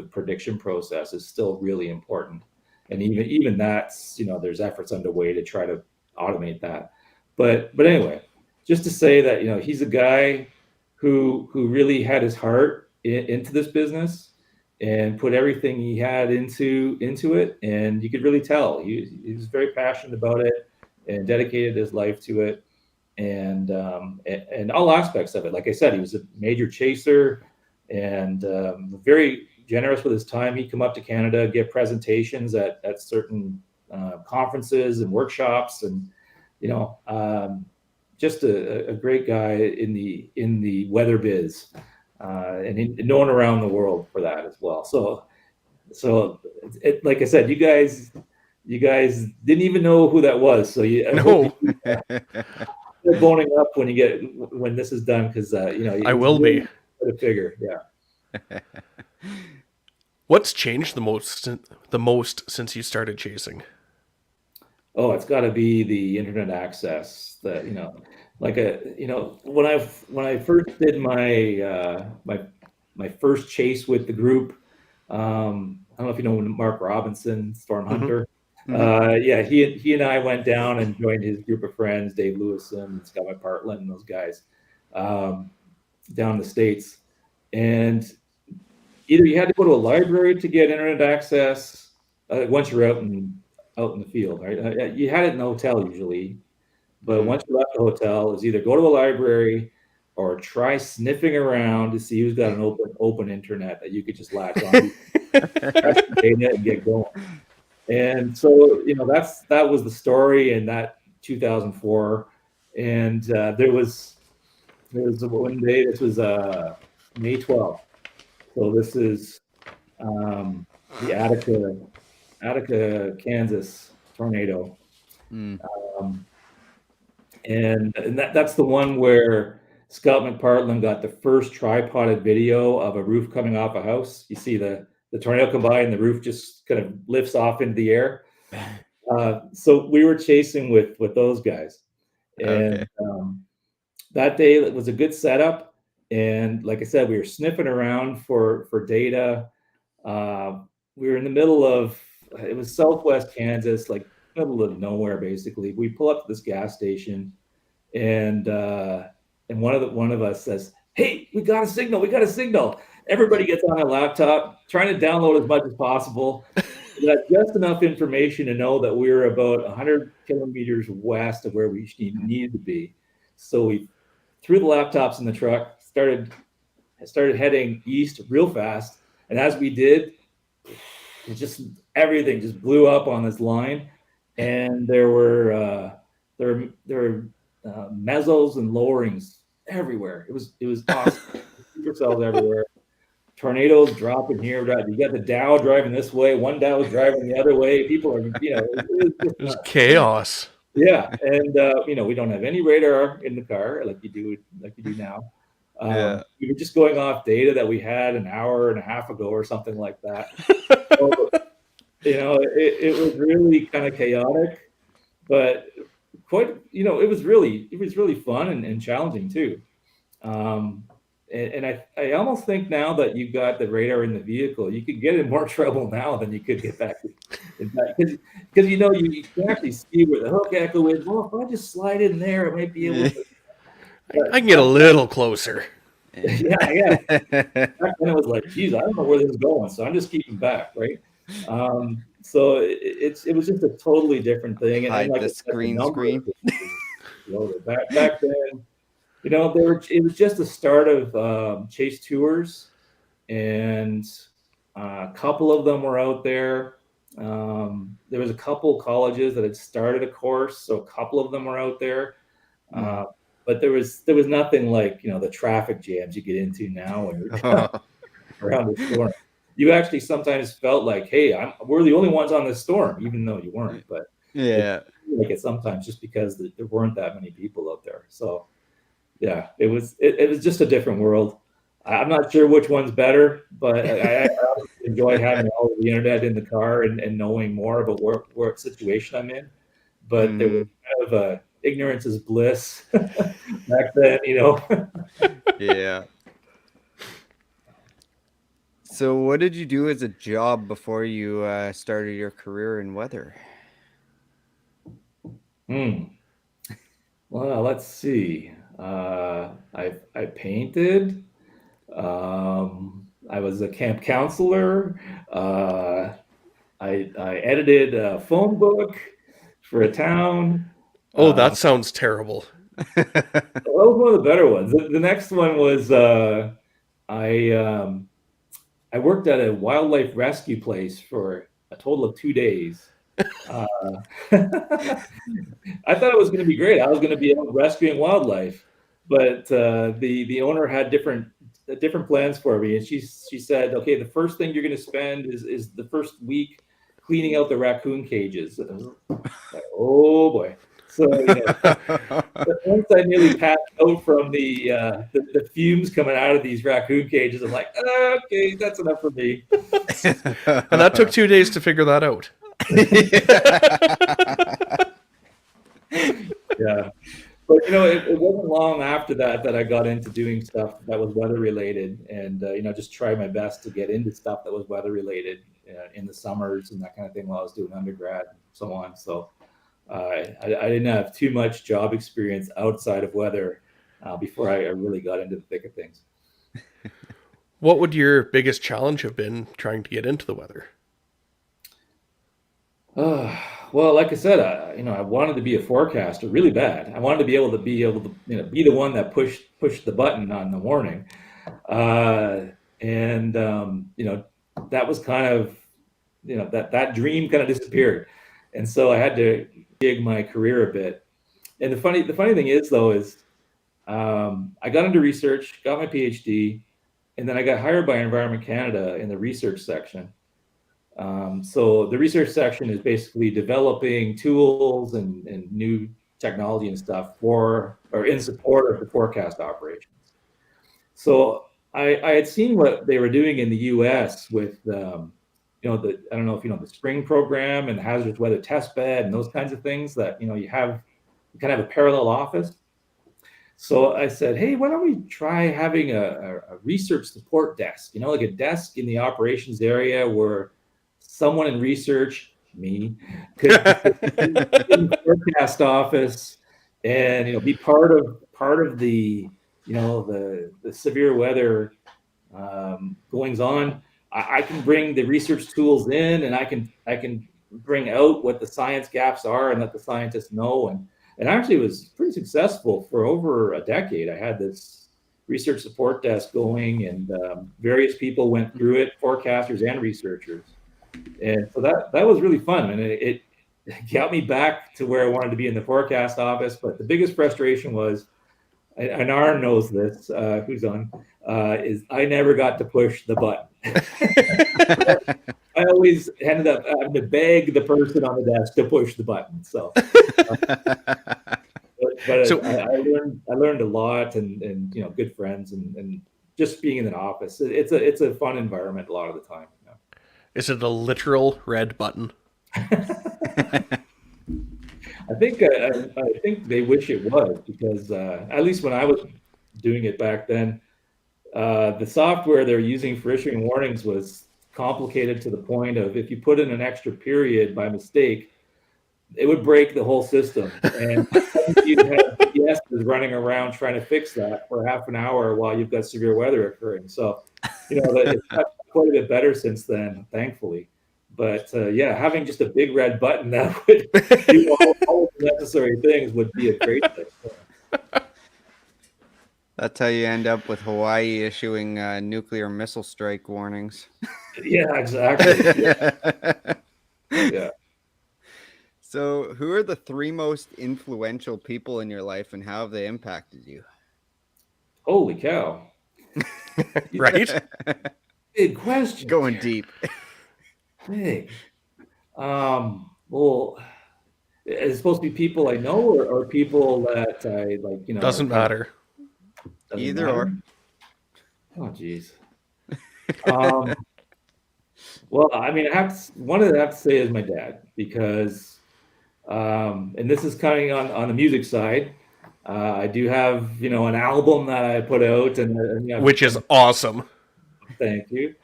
prediction process is still really important. And even that's, there's efforts underway to try to automate that. But anyway, just to say that, he's a guy who really had his heart into this business and put everything he had into it. And you could really tell he was very passionate about it and dedicated his life to it. And all aspects of it. Like I said, he was a major chaser and very generous with his time. He'd come up to Canada, give presentations at certain conferences and workshops, and just a great guy in the weather biz, and known around the world for that as well. So like I said, you guys didn't even know who that was. So No. You're boning up when this is done, because I will be. A figure, yeah. What's changed the most since you started chasing? Oh, it's got to be the internet access. That when I first did my first chase with the group. I don't know if you know Mark Robinson, Storm Hunter. Yeah, he and I went down and joined his group of friends, Dave Lewison, Scott McPartland, and those guys, down in the States. And either you had to go to a library to get internet access once you're out in the field, right? You had it in the hotel usually, but once you left the hotel, it's either go to a library or try sniffing around to see who's got an open internet that you could just latch on, data, and get going. And so that was the story in that 2004, and there was was one day. This was May 12th. So this is the Attica, Kansas tornado. Mm. And that's the one where Scout McPartland got the first tripoded video of a roof coming off a house. You see the tornado come by and the roof just kind of lifts off into the air. So we were chasing with those guys. And that day it was a good setup. And like I said, we were sniffing around for data. We were in the middle of, it was Southwest Kansas, like middle of nowhere, basically. We pull up to this gas station, and one of us says, "Hey, we got a signal! We got a signal!" Everybody gets on a laptop, trying to download as much as possible. We got just enough information to know that we were about 100 kilometers west of where we needed to be. So we threw the laptops in the truck, started heading east real fast, and as we did, everything just blew up on this line, and there were mezzos and lowerings everywhere. It was awesome. Supercells everywhere. Tornadoes dropping here. You got the Dow driving this way. One Dow is driving the other way. People are, it was chaos. Yeah, and we don't have any radar in the car like you do now. We were just going off data that we had an hour and a half ago or something like that. So, it was really kind of chaotic, but quite, it was really fun and challenging too. And I almost think now that you've got the radar in the vehicle, you could get in more trouble now than you could get back. Because you can actually see where the hook echo is. Well, if I just slide in there, I might be able to. I can get a little closer. Yeah. Back then it was like, geez, I don't know where this is going, so I'm just keeping back, right? So it was just a totally different thing. And Hide like the screen. Back then, it was just the start of Chase Tours, and a couple of them were out there. There was a couple colleges that had started a course, so a couple of them were out there. But there was nothing like the traffic jams you get into now when you're around the storm. You actually sometimes felt like, hey, we're the only ones on this storm, even though you weren't. But like it sometimes just because there weren't that many people out there. So yeah, it was just a different world. I'm not sure which one's better, but I enjoy having all of the internet in the car and knowing more about what situation I'm in. But there was kind of a ignorance is bliss back then, Yeah. So what did you do as a job before you started your career in weather? Well, let's see. I painted. I was a camp counselor. I edited a phone book for a town. Oh, that sounds terrible. That was one of the better ones. The next one was I worked at a wildlife rescue place for a total of 2 days. I thought it was going to be great. I was going to be out rescuing wildlife, but the owner had different plans for me, and she said, "Okay, the first thing you're going to spend is the first week cleaning out the raccoon cages." And I was like, oh boy! So once I nearly passed out from the fumes coming out of these raccoon cages, I'm like, okay, that's enough for me. And that took 2 days to figure that out. Yeah. But it wasn't long after that I got into doing stuff that was weather related, and just try my best to get into stuff that was weather related in the summers and that kind of thing while I was doing undergrad and so on. So I didn't have too much job experience outside of weather before I really got into the thick of things. What would your biggest challenge have been trying to get into the weather? Well, like I said, I wanted to be a forecaster really bad. I wanted to be able to be the one that pushed the button on the warning, and that was kind of that dream kind of disappeared, and so I had to gig my career a bit. And the funny thing is though is I got into research, got my PhD, and then I got hired by Environment Canada in the research section. So the research section is basically developing tools and new technology and stuff for or in support of the forecast operations. So I had seen what they were doing in the U.S. with I don't know if you know the spring program and hazardous weather test bed and those kinds of things that you kind of have a parallel office. So I said, hey, why don't we try having a research support desk, like a desk in the operations area where someone in research, me, could sit in the forecast office and be part of the the severe weather goings on. I can bring the research tools in, and I can bring out what the science gaps are, and let the scientists know. And actually, it was pretty successful for over a decade. I had this research support desk going, and various people went through it, forecasters and researchers. And so that was really fun, and it got me back to where I wanted to be in the forecast office. But the biggest frustration was, and Arn knows this, who's on, is I never got to push the button. I always ended up having to beg the person on the desk to push the button. So, but So- I learned a lot, and good friends, and just being in an office. It's a fun environment a lot of the time. Is it a literal red button? I think they wish it was, because at least when I was doing it back then, the software they're using for issuing warnings was complicated to the point of, if you put in an extra period by mistake, it would break the whole system. And you'd have GPSs running around trying to fix that for half an hour while you've got severe weather occurring. So, it's got quite a bit better since then, thankfully. But yeah, having just a big red button that would do all the necessary things would be a great thing. That's how you end up with Hawaii issuing nuclear missile strike warnings. Yeah, exactly. Yeah. So, who are the three most influential people in your life, and how have they impacted you? Holy cow. Right? Big question. Going deep. Big. Well, is it supposed to be people I know, or people that I like, Doesn't matter. doesn't Either matter? or. Oh, geez. Well, I mean, one that I have to say is my dad, because, and this is coming on the music side. I do have, an album that I put out, and Which is awesome. thank you.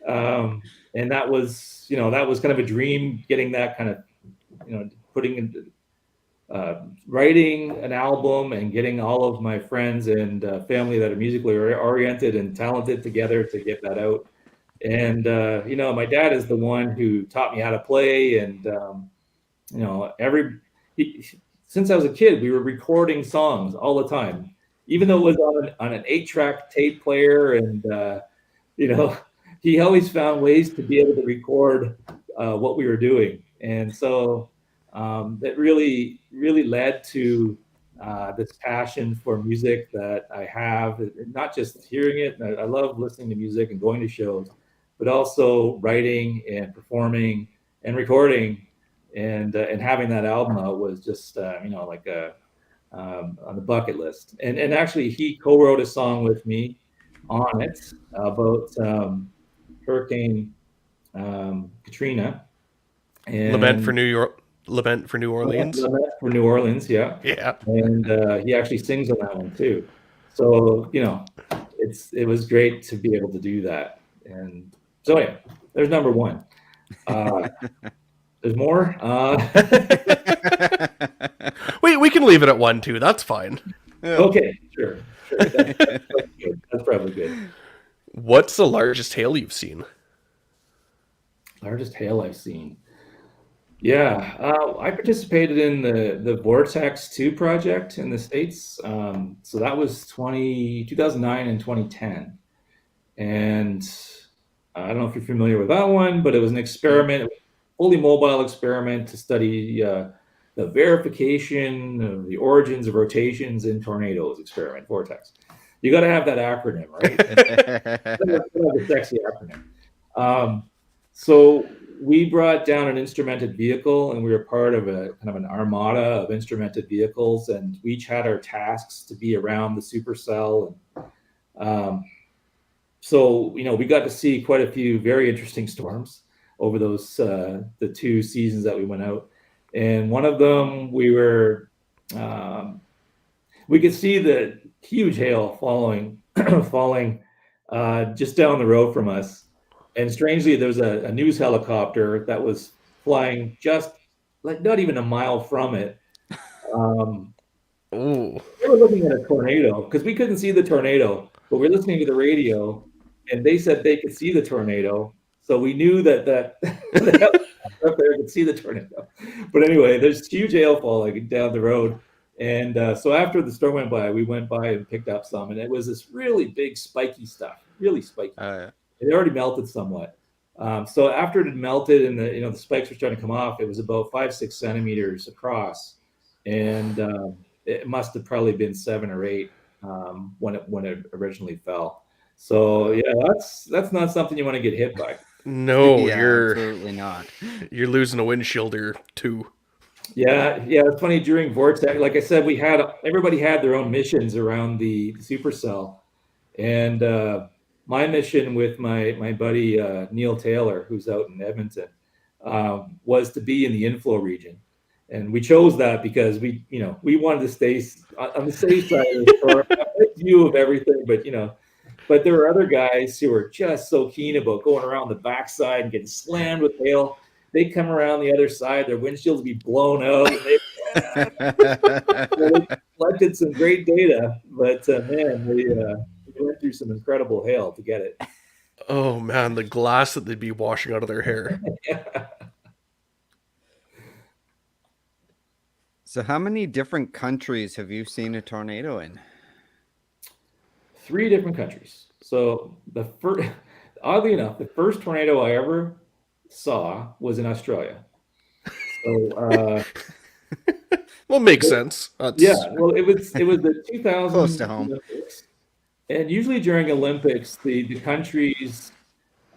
And that was kind of a dream, getting that kind of, putting into writing an album and getting all of my friends and family that are musically oriented and talented together to get that out. And my dad is the one who taught me how to play, and since I was a kid, we were recording songs all the time, even though it was on an 8-track tape player, and he always found ways to be able to record what we were doing. And so that really, really led to this passion for music that I have, not just hearing it. I love listening to music and going to shows, but also writing and performing and recording, and having that album out was just, like on the bucket list. And actually, he co-wrote a song with me on it about Hurricane Katrina. And Lament for New Orleans. Lament for New Orleans, yeah. Yeah. And he actually sings on that one too. So it was great to be able to do that. And so yeah, there's number one. There's more. We can leave it at 1, 2. That's fine. Okay, sure. That's good. That's probably good. What's the largest hail you've seen? Largest hail I've seen. Yeah, I participated in the Vortex 2 project in the States. So that was 2009 and 2010. And I don't know if you're familiar with that one, but it was an experiment, fully mobile experiment to study the verification of the origins of rotations in tornadoes experiment vortex. You got to have that acronym, right? The sexy acronym. So we brought down an instrumented vehicle, and we were part of a kind of an armada of instrumented vehicles, and we each had our tasks to be around the supercell. And so we got to see quite a few very interesting storms over those the 2 seasons that we went out. And one of them, we could see the huge hail falling just down the road from us. And strangely, there was a news helicopter that was flying just like not even a mile from it. Ooh. They were looking at a tornado because we couldn't see the tornado, but we're listening to the radio, and they said they could see the tornado. So we knew that the up there could see the tornado. But anyway, there's huge hail falling down the road. And so after the storm went by, we went by and picked up some, and it was this really big spiky stuff, really spiky. It already melted somewhat. So after it had melted and the spikes were starting to come off, it was about 5-6 centimeters across, and it must have probably been 7 or 8 when it originally fell. So yeah, that's not something you want to get hit by. No, Yeah, you're absolutely not. You're losing a windshield or 2. Yeah. It's funny, during vortex, like I said, everybody had their own missions around the supercell, and my mission with my buddy Neil Taylor, who's out in Edmonton, was to be in the inflow region, and we chose that because we wanted to stay on the safe side of the storm, have a view of everything, but there were other guys who were just so keen about going around the backside and getting slammed with hail. They come around the other side, their windshields would be blown out. They collected some great data, but man, we went through some incredible hail to get it. Oh man, the glass that they'd be washing out of their hair. Yeah. So how many different countries have you seen a tornado in? 3 different countries. So oddly enough, the first tornado I ever saw was in Australia. So well, makes sense. yeah, well, it was the 2000 Close to home. Olympics, and usually during Olympics, the countries,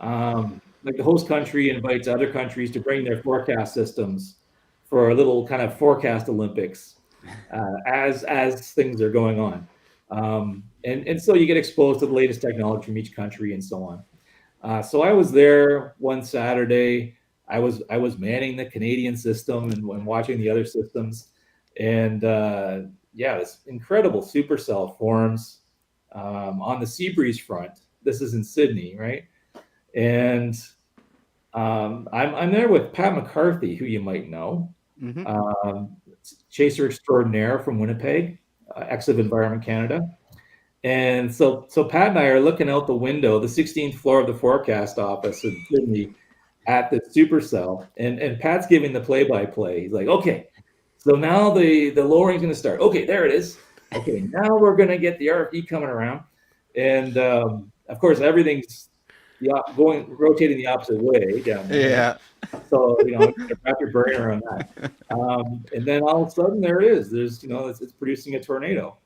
like the host country, invites other countries to bring their forecast systems for a little kind of forecast Olympics as things are going on, and so you get exposed to the latest technology from each country and so on. So I was there one Saturday. I was manning the Canadian system and watching the other systems, and this incredible supercell forms on the Seabreeze front. This is in Sydney, right? And I'm there with Pat McCarthy, who you might know, chaser extraordinaire from Winnipeg, ex of Environment Canada. And so Pat and I are looking out the window, the 16th floor of the forecast office in Sydney, at the supercell, and Pat's giving the play-by-play. He's like, okay, so now the lowering's going to start. Okay, there it is. Okay, now we're going to get the RFD coming around, and of course everything's rotating the opposite way down there. Yeah. So wrap your brain around that, and then all of a sudden there it is. There's it's producing a tornado.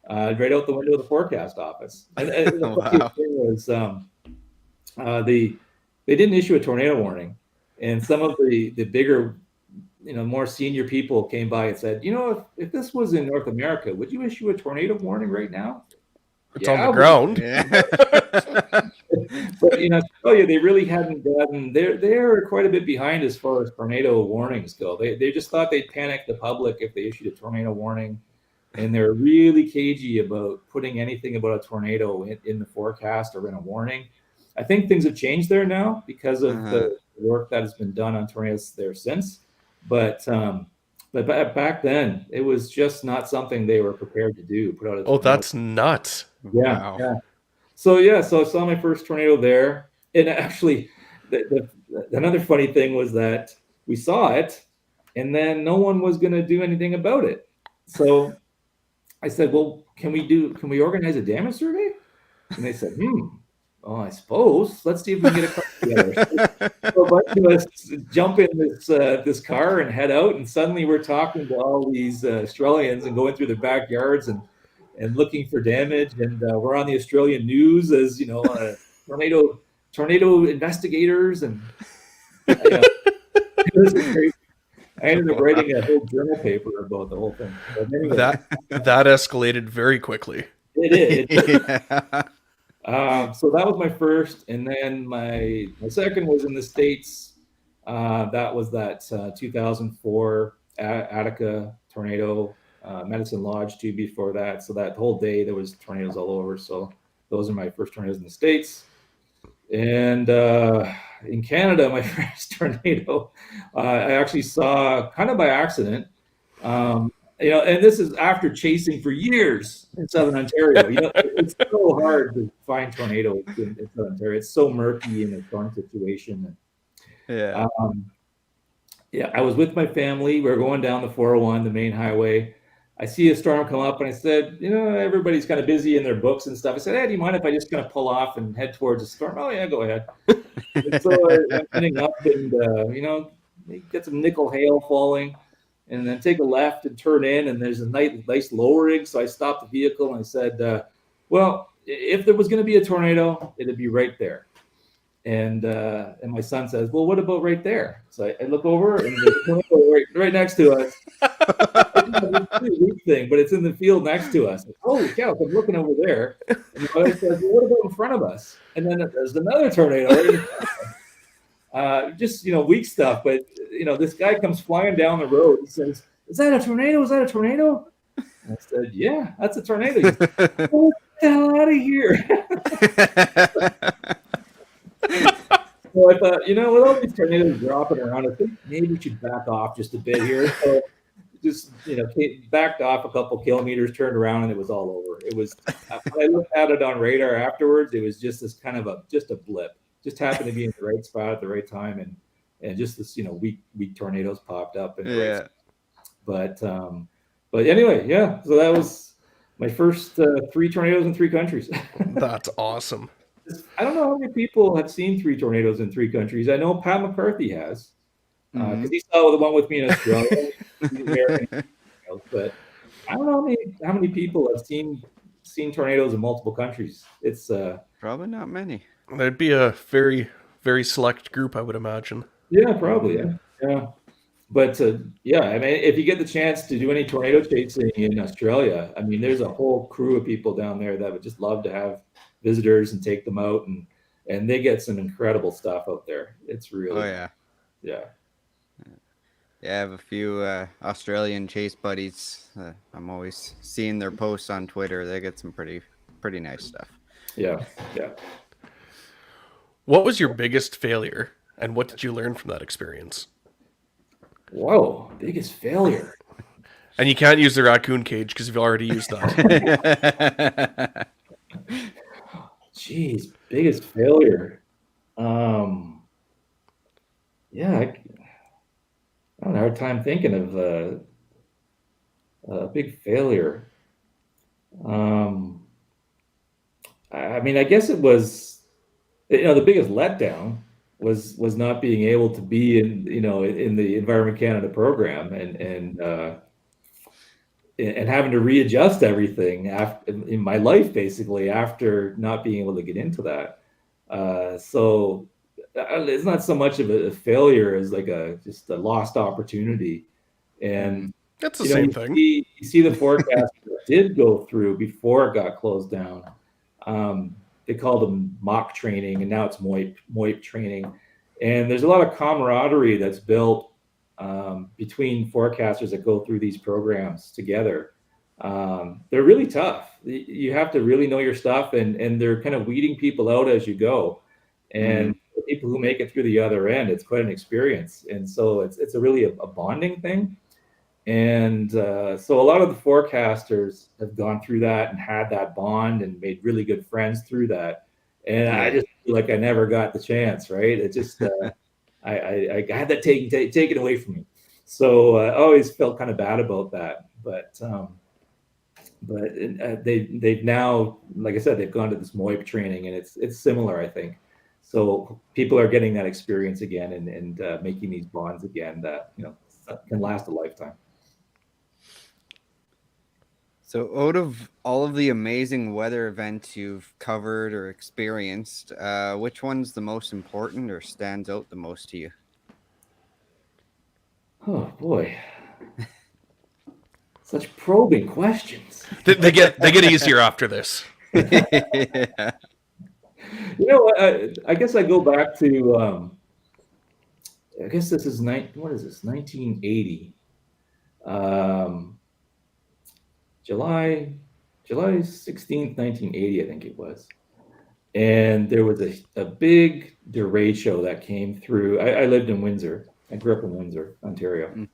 Right out the window of the forecast office. And the Wow. thing was, they didn't issue a tornado warning, and some of the bigger, more senior people came by and said, if this was in North America, would you issue a tornado warning right now? It's on the ground. Yeah. But Australia, they really hadn't gotten. They're quite a bit behind as far as tornado warnings go. They just thought they'd panic the public if they issued a tornado warning. And they're really cagey about putting anything about a tornado in the forecast or in a warning. I think things have changed there now because of the work that has been done on tornadoes there since. But back then, it was just not something they were prepared to do. Put out a tornado. Oh, that's nuts. Yeah, Wow. yeah. So I saw my first tornado there, and actually, another funny thing was that we saw it, and then no one was going to do anything about it. So I said, well, can we organize a damage survey? And they said, oh, I suppose. Let's see if we can get a car together. So a bunch of us jump in this car and head out, and suddenly we're talking to all these Australians and going through their backyards and looking for damage. And we're on the Australian news as tornado investigators, and it was great. I ended up writing a whole journal paper about the whole thing. But anyway, that escalated very quickly. it did. So that was my first, and then my second was in the States. That was that 2004 Attica tornado, Medicine Lodge too before that. So that whole day there was tornadoes all over. So those are my first tornadoes in the States. And in Canada, my first tornado, I actually saw kind of by accident. And this is after chasing for years in Southern Ontario. It's so hard to find tornadoes in Southern Ontario. It's so murky in a storm situation. Yeah. I was with my family. We were going down the 401, the main highway. I see a storm come up, and I said, everybody's kind of busy in their books and stuff. I said, hey, do you mind if I just kind of pull off and head towards the storm? Oh, yeah, go ahead. And so I'm heading up, and, get some nickel hail falling, and then take a left and turn in, and there's a nice lowering. So I stopped the vehicle, and I said, well, if there was going to be a tornado, it'd be right there. And my son says, well, what about right there? So I look over, and there's a tornado right next to us. It's a weak thing, but it's in the field next to us. Holy cow, I'm looking over there. And my wife says, well, what about in front of us? And then there's another tornado right in front of us. Just, weak stuff. But, this guy comes flying down the road. He says, is that a tornado? Is that a tornado? And I said, yeah, that's a tornado. He said, oh, get the hell out of here. So I thought, with all these tornadoes dropping around, I think maybe we should back off just a bit here. So just, backed off a couple kilometers, turned around, and it was all over. It was, when I looked at it on radar afterwards, it was just this kind of just a blip. Just happened to be in the right spot at the right time, and just this, weak tornadoes popped up. And yeah. But anyway, yeah. So that was my first 3 tornadoes in 3 countries. That's awesome. I don't know how many people have seen 3 tornadoes in 3 countries. I know Pat McCarthy has, because he saw the one with me in Australia. But I don't know how many people have seen tornadoes in multiple countries. It's probably not many. There'd be a very, very select group, I would imagine. Yeah, probably. Yeah. But I mean, if you get the chance to do any tornado chasing in Australia, I mean, there's a whole crew of people down there that would just love to have visitors and take them out, and they get some incredible stuff out there. It's really, yeah. I have a few Australian chase buddies. I'm always seeing their posts on Twitter. They get some pretty nice stuff. Yeah. What was your biggest failure, and what did you learn from that experience? Whoa, biggest failure. And you can't use the raccoon cage because you've already used that. Jeez, biggest failure. I have a hard time thinking of a big failure. I mean, I guess it was, the biggest letdown was not being able to be in the Environment Canada program and having to readjust everything in my life, basically, after not being able to get into that. So it's not so much of a failure as like just a lost opportunity. And that's the same thing. You see the forecast that did go through before it got closed down. They called them mock training, and now it's MOIP training. And there's a lot of camaraderie that's built between forecasters that go through these programs together. They're really tough. You have to really know your stuff, and they're kind of weeding people out as you go. And the people who make it through the other end, it's quite an experience. And so it's really a bonding thing. And so a lot of the forecasters have gone through that and had that bond and made really good friends through that. And I just feel like I never got the chance, right? It just, I had that taken away from me. So I always felt kind of bad about that. But but they've now, like I said, they've gone to this MOIP training, and it's similar, I think. So people are getting that experience again, and making these bonds again that can last a lifetime. So, out of all of the amazing weather events you've covered or experienced, which one's the most important or stands out the most to you? Oh boy, such probing questions. They get easier after this. Yeah. I guess I go back to I guess this is what is this, 1980, July 16th, 1980, I think it was. And there was a big derecho that came through. I lived in Windsor. I grew up in Windsor, Ontario. Mm.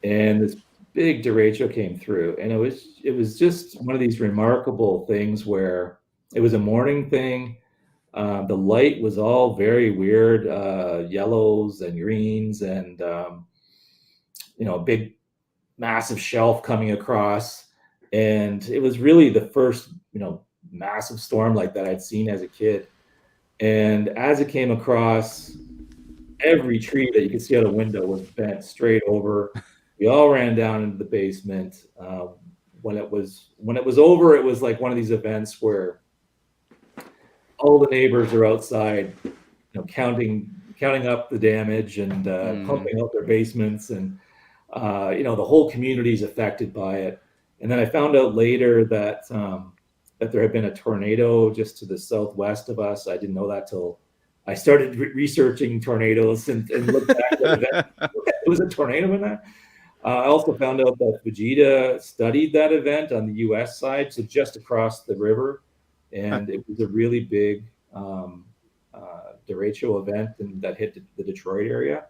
And this big derecho came through. And it was just one of these remarkable things where it was a morning thing. The light was all very weird, yellows and greens, and a big massive shelf coming across. And it was really the first massive storm like that I'd seen as a kid. And as it came across, every tree that you could see out a window was bent straight over. We all ran down into the basement. When it was over, it was like one of these events where all the neighbors are outside, counting up the damage and pumping out their basements, and the whole community is affected by it. And then I found out later that there had been a tornado just to the southwest of us. I didn't know that till I started researching tornadoes and looked back at that. It was a tornado in that. I also found out that Fujita studied that event on the U.S. side, so just across the river, and it was a really big derecho event, and that hit the Detroit area.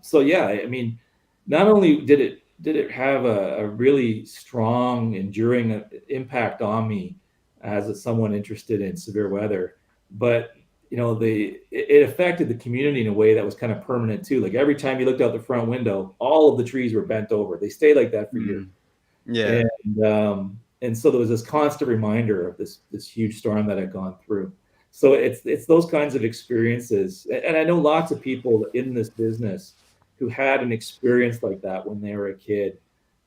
So yeah, I mean, not only did it have a really strong, enduring impact on me as someone interested in severe weather, but it affected the community in a way that was kind of permanent too. Like every time you looked out the front window, all of the trees were bent over. They stayed like that for years. Yeah. And so there was this constant reminder of this huge storm that had gone through. So it's those kinds of experiences. And I know lots of people in this business who had an experience like that when they were a kid,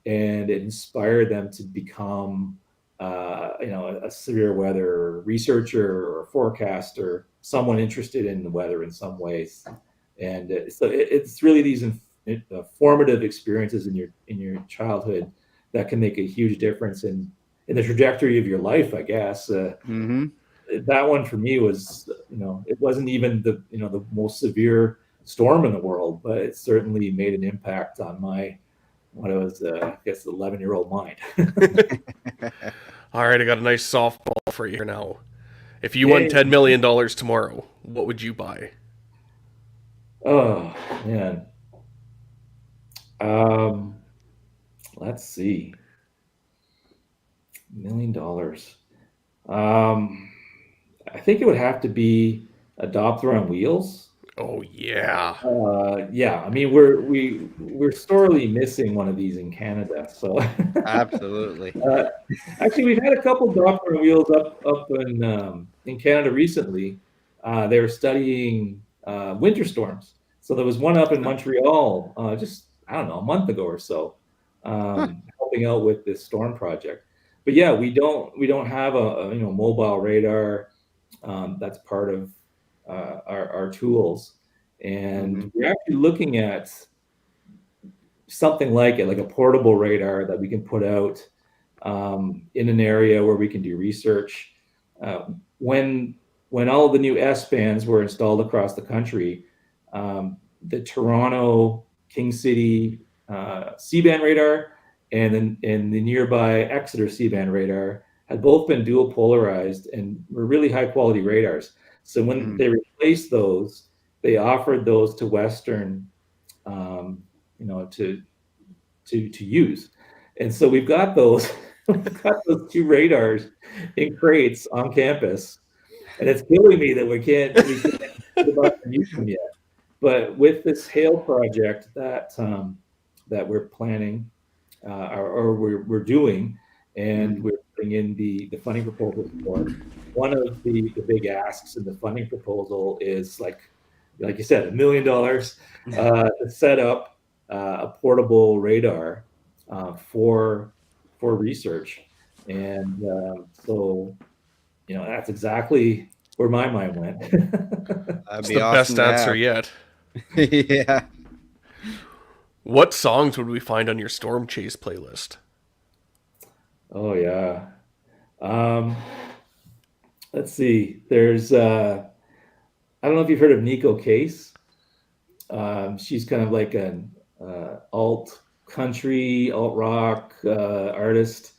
and it inspired them to become a severe weather researcher or forecaster, someone interested in the weather in some ways. And so it's really these formative experiences in your childhood that can make a huge difference in the trajectory of your life, I guess. That one for me was, it wasn't even the most severe storm in the world, but it certainly made an impact on when I was, I guess, 11-year-old mind. All right, I got a nice softball for you here now. If you won $10 million tomorrow, what would you buy? Oh, man. Let's see. $1 million. I think it would have to be a Doppler on wheels. Oh yeah. Yeah. I mean, we're sorely missing one of these in Canada. So Absolutely. Actually, we've had a couple Doppler wheels up in Canada recently. They were studying winter storms. So there was one up in Montreal just, I don't know, a month ago or so, helping out with this storm project. But yeah, we don't have a mobile radar that's part of our tools, and we're actually looking at something like it, like a portable radar that we can put out in an area where we can do research. When all of the new S-bands were installed across the country, the Toronto King City C-band radar and the nearby Exeter C-band radar had both been dual polarized and were really high quality radars. So when they replaced those, they offered those to Western, to use. And so we've got those, two radars in crates on campus, and it's killing me that we can't use them yet. But with this hail project that we're planning, or we're doing, and we're putting in the funding proposal for it. One of the big asks in the funding proposal is like you said, $1 million to set up a portable radar for research, and so that's exactly where my mind went. That'd It's be the awesome best to answer have. yet. Yeah. What songs would we find on your Storm Chase playlist? Oh yeah. Let's see. There's I don't know if you've heard of Nico Case. She's kind of like an alt country, alt rock artist.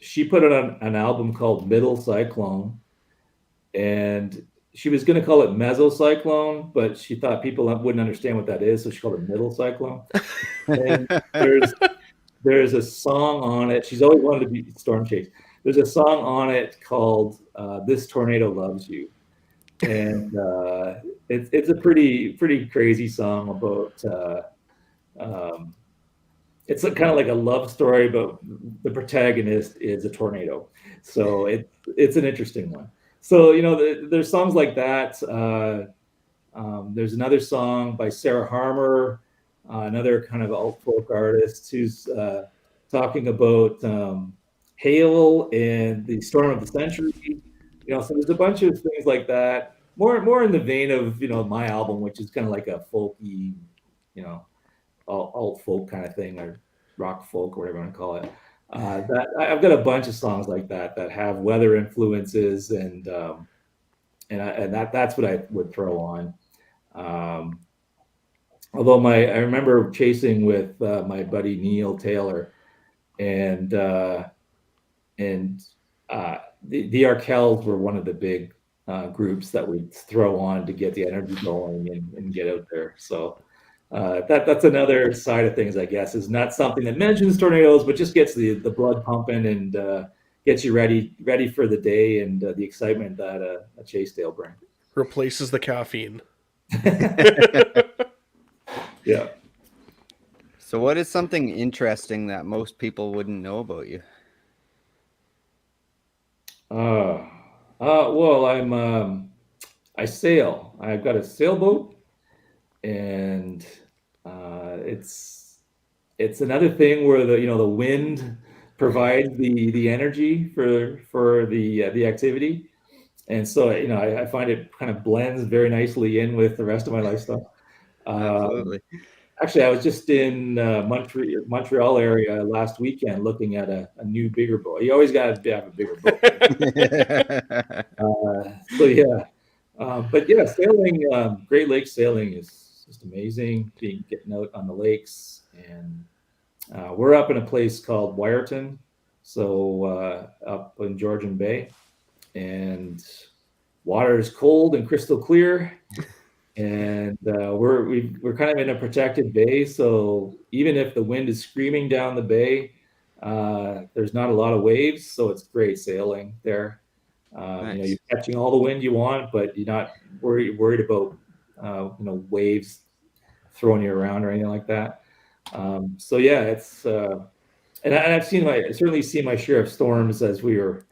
She put out an album called Middle Cyclone, and she was going to call it Mesocyclone, but she thought people wouldn't understand what that is, so she called it Middle Cyclone. And there's a song on it. She's always wanted to be Storm Chase. There's a song on it called "This Tornado Loves You," and it's a pretty crazy song about. It's kind of like a love story, but the protagonist is a tornado, so it's an interesting one. So there's songs like that. There's another song by Sarah Harmer, another kind of alt folk artist, who's talking about hail and the storm of the century. So there's a bunch of things like that. More in the vein of my album, which is kind of like a folky, alt folk kind of thing, or rock folk, or whatever you want to call it. That I've got a bunch of songs like that have weather influences, and that's what I would throw on. Although I remember chasing with my buddy Neil Taylor, and the Arkells were one of the big groups that we'd throw on to get the energy going and get out there. So that's another side of things, I guess, is not something that mentions tornadoes, but just gets the blood pumping and gets you ready for the day and the excitement that a chase day will bring. Replaces the caffeine. Yeah. So what is something interesting that most people wouldn't know about you? Well, I sail. I've got a sailboat, and it's another thing where the wind provides the energy for the activity, and so I find it kind of blends very nicely in with the rest of my lifestyle. Absolutely. Actually, I was just in Montreal area last weekend looking at a new bigger boat. You always got to have a bigger boat. So yeah, but yeah, sailing, Great Lakes sailing is just amazing. Getting out on the lakes, and we're up in a place called Wyerton, so up in Georgian Bay, and water is cold and crystal clear. And we're kind of in a protected bay, so even if the wind is screaming down the bay, there's not a lot of waves, so it's great sailing there. Nice. You're catching all the wind you want, but you're not worried about waves throwing you around or anything like that. So yeah, it's and I've certainly seen my share of storms as we were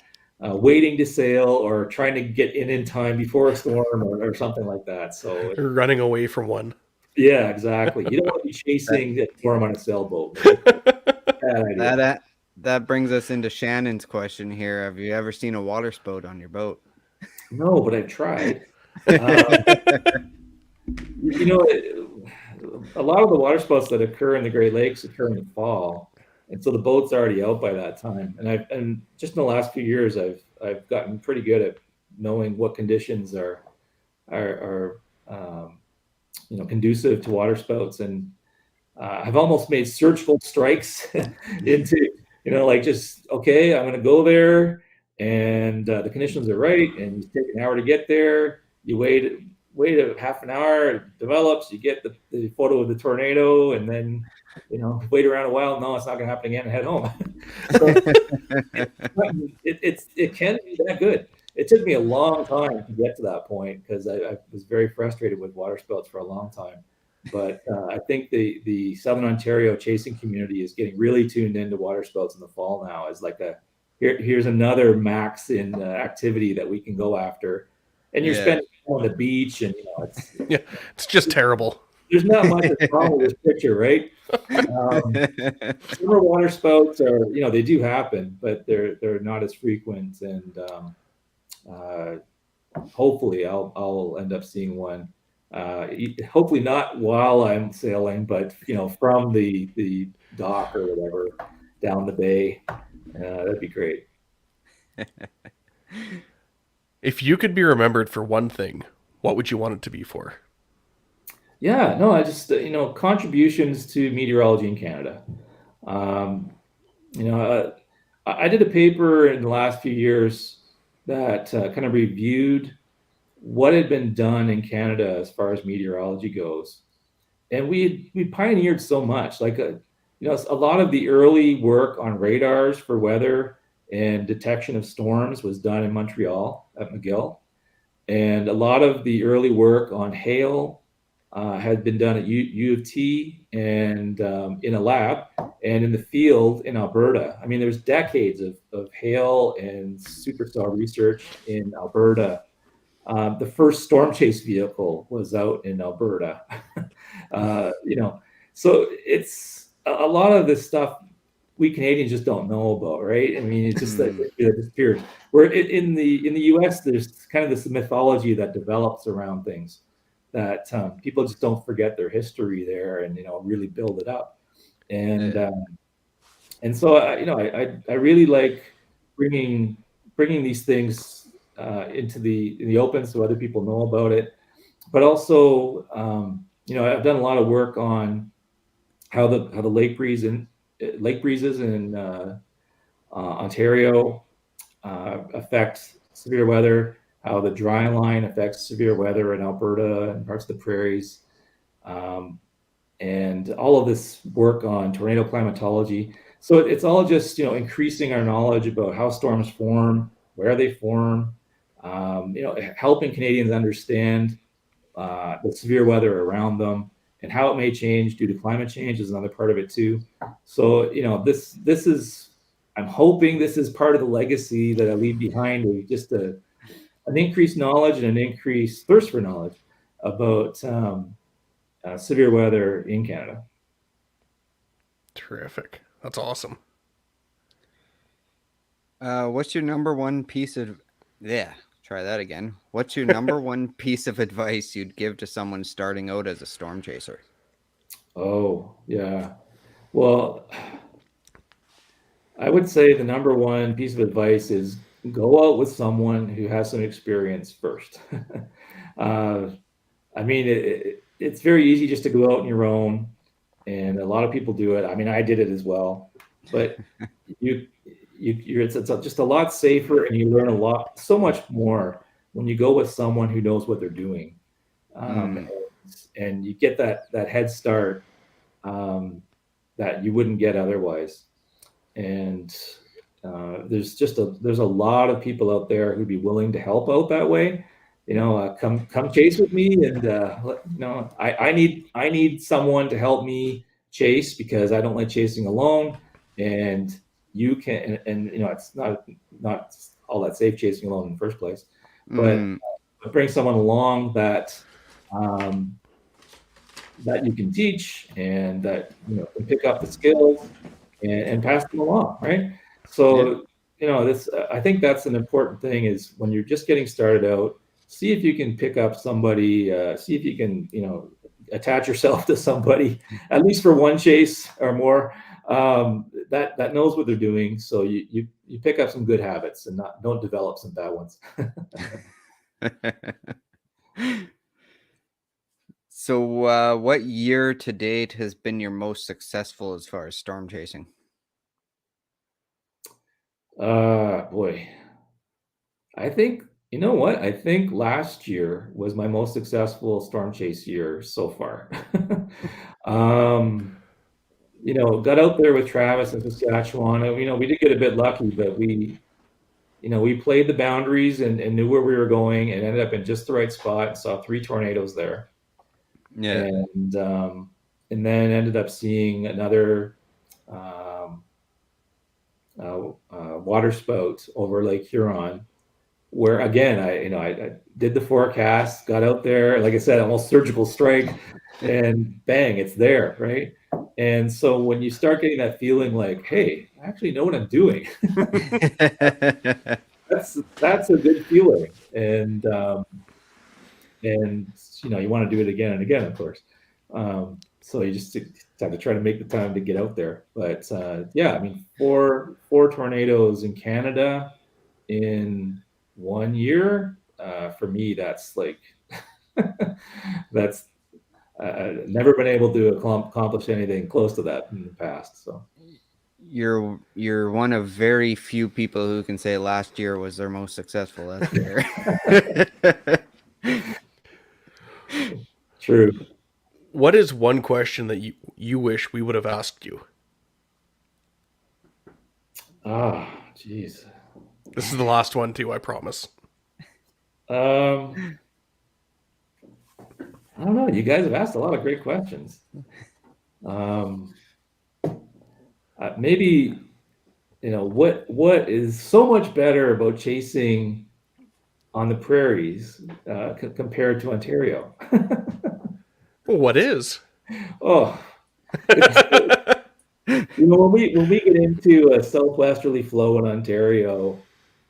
waiting to sail or trying to get in time before a storm or something like that. So You're running away from one. yeah, exactly. You don't want to be chasing a storm on a sailboat. Bad idea. That brings us into Shannon's question here. Have you ever seen a water spout on your boat? No, but I've tried. A lot of the water spouts that occur in the Great Lakes occur in the fall, and so the boat's already out by that time. And just in the last few years, I've gotten pretty good at knowing what conditions are conducive to water spouts, and I've almost made surgical strikes into like, just okay, I'm going to go there, and the conditions are right, and you take an hour to get there. You wait a half an hour, it develops, you get the photo of the tornado, and then wait around a while. No, it's not going to happen again, and head home. So it can be that good. It took me a long time to get to that point because I was very frustrated with water spouts for a long time. But I think the Southern Ontario chasing community is getting really tuned into water spouts in the fall now as like here's another max in activity that we can go after. And you're spending on the beach, and it's just terrible. There's not much that's wrong with this picture, right? Summer water spouts are, they do happen, but they're not as frequent, and hopefully I'll end up seeing one. Hopefully not while I'm sailing, but from the dock or whatever down the bay. That'd be great. If you could be remembered for one thing, what would you want it to be for? Yeah, no, I just contributions to meteorology in Canada. I did a paper in the last few years that kind of reviewed what had been done in Canada as far as meteorology goes, and we pioneered so much. Like a lot of the early work on radars for weather and detection of storms was done in Montreal at McGill, and a lot of the early work on hail had been done at U of T and in a lab and in the field in Alberta. I mean, there's decades of hail and supercell research in Alberta. The first storm chase vehicle was out in Alberta. So it's a lot of this stuff we Canadians just don't know about, right? I mean, it's just like it disappeared. Where in the U.S., there's kind of this mythology that develops around things that people just don't forget their history there, and really build it up. And so I really like bringing these things into the open so other people know about it. But also, I've done a lot of work on how the lake breezes in Ontario affect severe weather, how the dry line affects severe weather in Alberta and parts of the prairies, and all of this work on tornado climatology. So it's all just increasing our knowledge about how storms form, where they form, helping Canadians understand the severe weather around them and how it may change due to climate change is another part of it too. So this is, I'm hoping this is part of the legacy that I leave behind, is just an increased knowledge and an increased thirst for knowledge about severe weather in Canada. Terrific. That's awesome. What's your number one piece of try that again. What's your number one piece of advice you'd give to someone starting out as a storm chaser? Oh, yeah. Well, I would say the number one piece of advice is go out with someone who has some experience first. I mean, it's very easy just to go out on your own, and a lot of people do it. I mean, I did it as well, but it's just a lot safer, and you learn so much more when you go with someone who knows what they're doing, and you get that head start that you wouldn't get otherwise. And there's a lot of people out there who'd be willing to help out that way. Come chase with me, and I need someone to help me chase because I don't like chasing alone, and you can, and it's not all that safe chasing alone in the first place, but bring someone along that you can teach and that can pick up the skills and pass them along, right? So I think that's an important thing, is when you're just getting started out, see if you can pick up somebody, see if you can attach yourself to somebody at least for one chase or more, that knows what they're doing, so you pick up some good habits and don't develop some bad ones. So what year to date has been your most successful as far as storm chasing? Boy, I think, I think last year was my most successful storm chase year so far. Got out there with Travis in Saskatchewan. We did get a bit lucky, but we played the boundaries and knew where we were going, and ended up in just the right spot and saw 3 tornadoes there. Yeah. And then ended up seeing another um, water spout over Lake Huron, where again I did the forecast, got out there, like I said, almost surgical strike, and bang, it's there, right? And so when you start getting that feeling like, hey, I actually know what I'm doing, that's a good feeling. And you want to do it again and again, of course. So you just have to try to make the time to get out there. But yeah, I mean, four tornadoes in Canada in 1 year, for me, that's like that's never been able to accomplish anything close to that in the past. So You're one of very few people who can say last year was their most successful. That's fair. true. What is one question that you wish we would have asked you? Geez. This is the last one too, I promise. I don't know. You guys have asked a lot of great questions. Maybe what is so much better about chasing on the prairies compared to Ontario? What is? Oh, when we get into a southwesterly flow in Ontario,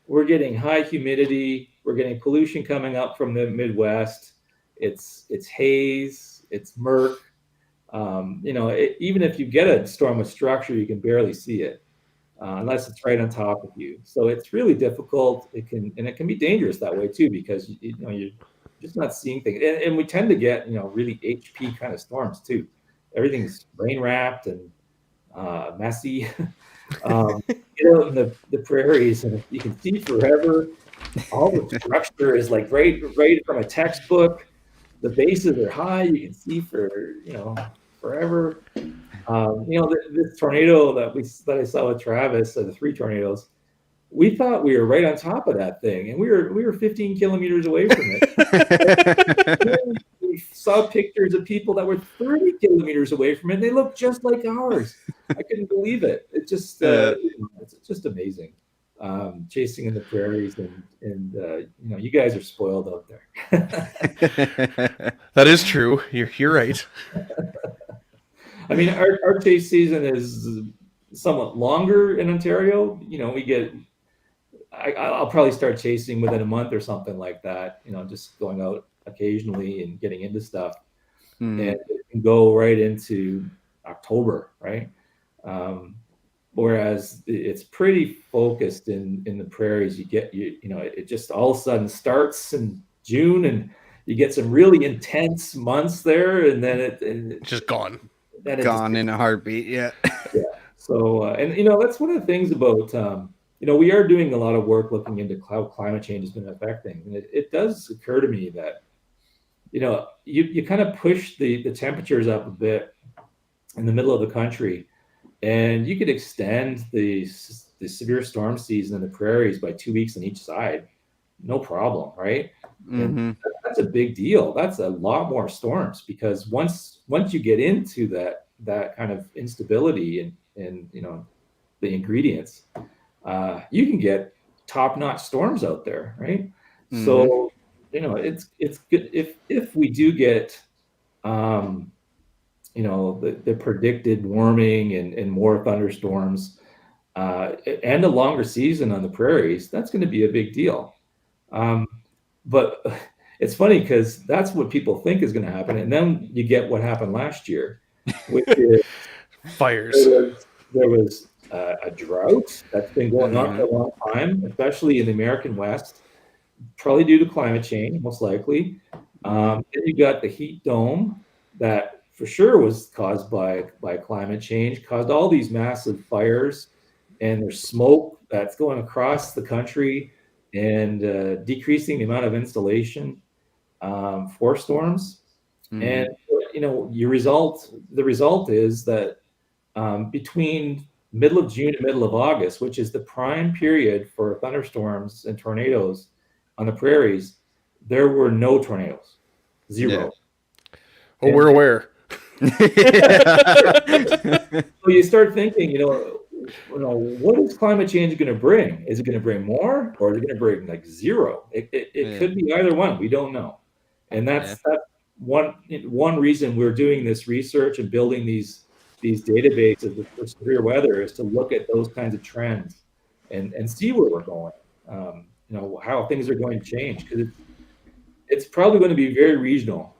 we're getting high humidity. We're getting pollution coming up from the Midwest. It's haze. It's murk. Even if you get a storm with structure, you can barely see it unless it's right on top of you. So it's really difficult. It can be dangerous that way too, because you're just not seeing things. And we tend to get really HP kind of storms too. Everything's rain wrapped and messy. Get out in the prairies and you can see forever. All the structure is like right from a textbook. The bases are high. You can see for forever. This tornado that I saw with Travis, the 3 tornadoes, we thought we were right on top of that thing, and we were 15 kilometers away from it. We saw pictures of people that were 30 kilometers away from it, and they looked just like ours. I couldn't believe it. It's just amazing. Chasing in the prairies, and you guys are spoiled out there. That is true. You're right. I mean, our chase season is somewhat longer in Ontario. I'll probably start chasing within a month or something like that. Just going out occasionally and getting into stuff, and it can go right into October, right? Whereas it's pretty focused in the prairies. It just all of a sudden starts in June, and you get some really intense months there, and then it's just gone. Gone in a heartbeat. Yeah. So that's one of the things about we are doing a lot of work looking into how climate change has been affecting, and it does occur to me that you kind of push the temperatures up a bit in the middle of the country, and you could extend the severe storm season in the prairies by 2 weeks on each side, no problem, right? And that's a big deal. That's a lot more storms, because once you get into that kind of instability and the ingredients, you can get top-notch storms out there, right? So it's good if we do get the predicted warming and more thunderstorms and a longer season on the prairies. That's going to be a big deal. But it's funny because that's what people think is going to happen, and then you get what happened last year, which is fires. There was a drought that's been going on for a long time, especially in the American West, probably due to climate change, most likely. Then you got the heat dome that for sure was caused by climate change, caused all these massive fires, and there's smoke that's going across the country and decreasing the amount of insulation for storms. And the result is that between middle of June and middle of August, which is the prime period for thunderstorms and tornadoes on the prairies, there were no tornadoes, zero. Oh, we're aware. So you start thinking, what is climate change going to bring? Is it going to bring more, or is it going to bring like zero? It could be either one. We don't know, and that's one reason we're doing this research and building these databases for severe weather is to look at those kinds of trends and see where we're going. How things are going to change, because it's probably going to be very regional.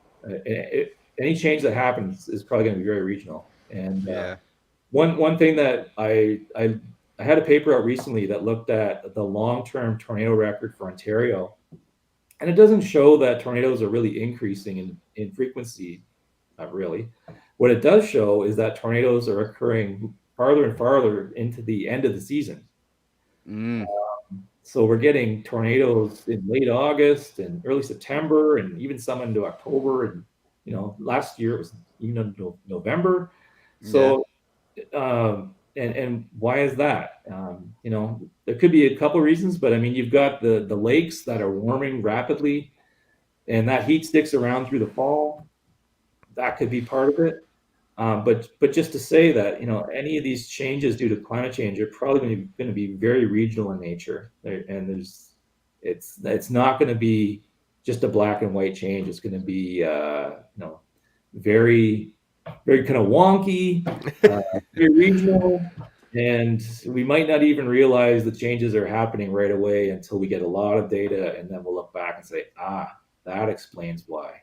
Any change that happens is probably going to be very regional. And one thing that I had a paper out recently that looked at the long-term tornado record for Ontario, and it doesn't show that tornadoes are really increasing in frequency, not really. What it does show is that tornadoes are occurring farther and farther into the end of the season. So we're getting tornadoes in late August and early September, and even some into October. And last year it was even into November. So, and why is that? There could be a couple reasons, but I mean, you've got the lakes that are warming rapidly, and that heat sticks around through the fall. That could be part of it. But just to say that, any of these changes due to climate change are probably going to be very regional in nature, and it's not going to be just a black and white change. It's going to be very, very kind of wonky, very regional, and we might not even realize the changes are happening right away until we get a lot of data, and then we'll look back and say, that explains why.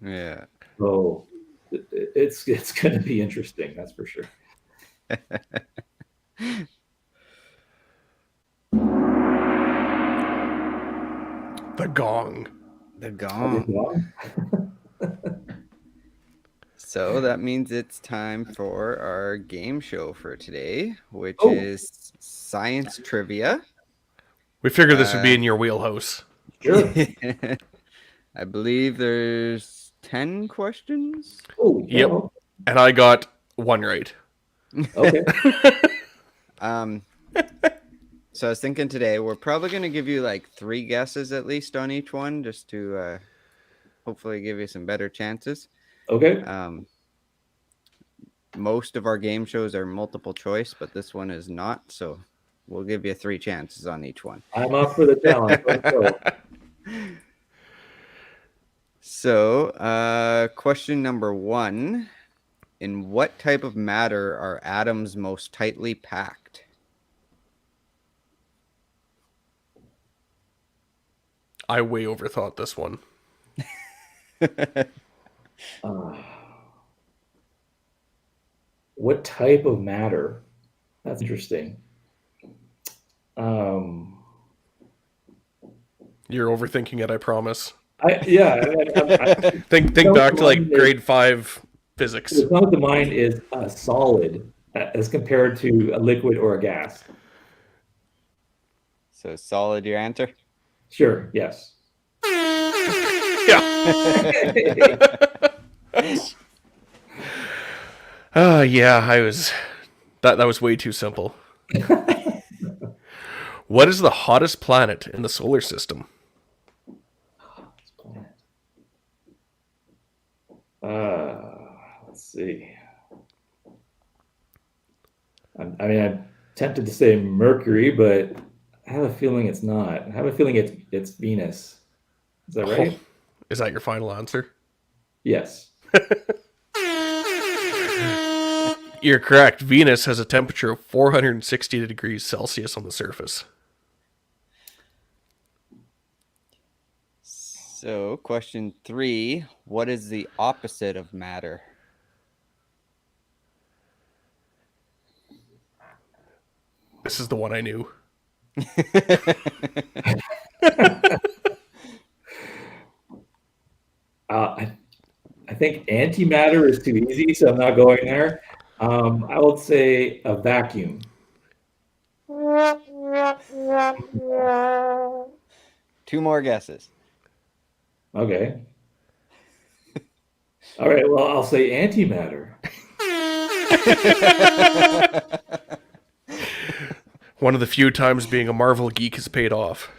Yeah. So it's going to be interesting, that's for sure. The gong. The gong. So that means it's time for our game show for today, which is science trivia. We figured this would be in your wheelhouse. Sure. I believe there's 10 questions. Oh, yep. And I got one right. Okay. So I was thinking today we're probably going to give you like 3 guesses at least on each one, just to hopefully give you some better chances. Okay. Most of our game shows are multiple choice, but this one is not, so we'll give you 3 chances on each one. I'm up for the challenge. Let's go. So, question number 1. In what type of matter are atoms most tightly packed? I way overthought this one. What type of matter? That's interesting. You're overthinking it, I promise. I think back to like grade 5 physics. What comes to mind is a solid as compared to a liquid or a gas. So solid your answer? Sure, yes. Yeah. I was that was way too simple. What is the hottest planet in the solar system? Let's see. I'm tempted to say Mercury, but I have a feeling it's not. I have a feeling it's Venus. Is that right? Oh, is that your final answer? Yes. You're correct. Venus has a temperature of 460 degrees Celsius on the surface. So, question 3. What is the opposite of matter? This is the one I knew. I think antimatter is too easy, so I'm not going there. I would say a vacuum. 2 more guesses. Okay. All right, well, I'll say antimatter. One of the few times being a Marvel geek has paid off.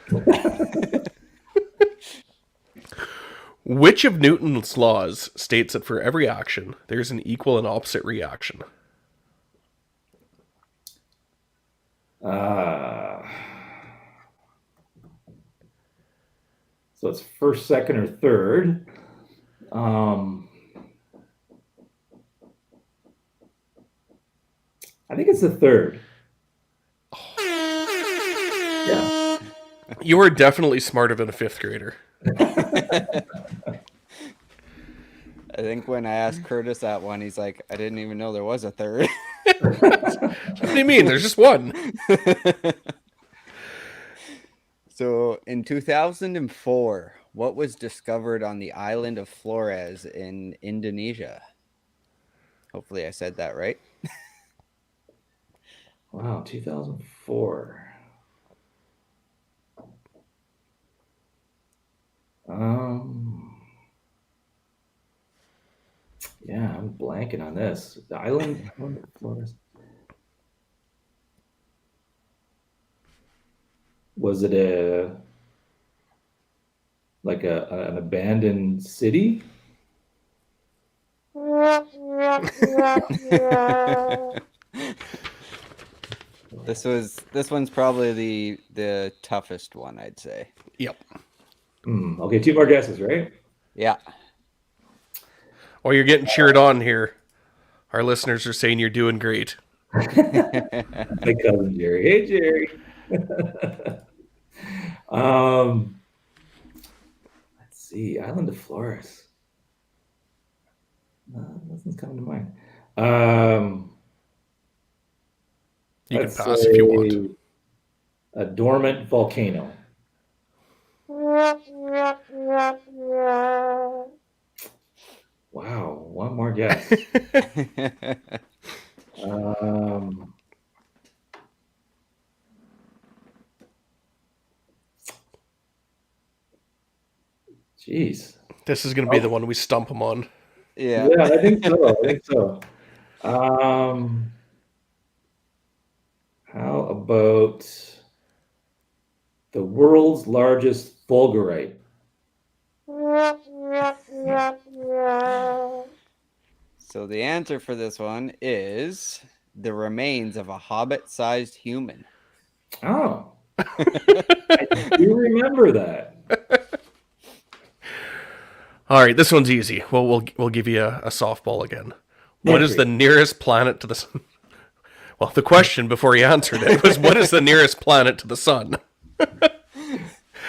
Which of Newton's laws states that for every action, there's an equal and opposite reaction? So it's first, second, or third. I think it's the third. Yeah. You are definitely smarter than a fifth grader. I think when I asked Curtis that one, he's like, I didn't even know there was a third. What do you mean? There's just one. So in 2004, what was discovered on the island of Flores in Indonesia? Hopefully I said that right. Wow, 2004. Yeah, I'm blanking on this. The island of Flores. Was it an abandoned city? This one's probably the toughest one, I'd say. Yep. Okay, 2 more guesses, right? Yeah. While you're getting cheered on here, our listeners are saying you're doing great. My cousin Jerry. Hey, Jerry. Let's see. Island of Flores. Nothing's coming to mind. You can Let's pass if you want. say a dormant volcano. Wow, one more guess. Jeez. This is going to be the one we stump them on. Yeah. Yeah, I think so. How about the world's largest fulgurite? So the answer for this one is the remains of a hobbit-sized human. Oh, I do remember that. All right, this one's easy. Well, we'll give you a softball again. What is the nearest planet to the sun? Well, the question before he answered it was, what is the nearest planet to the sun?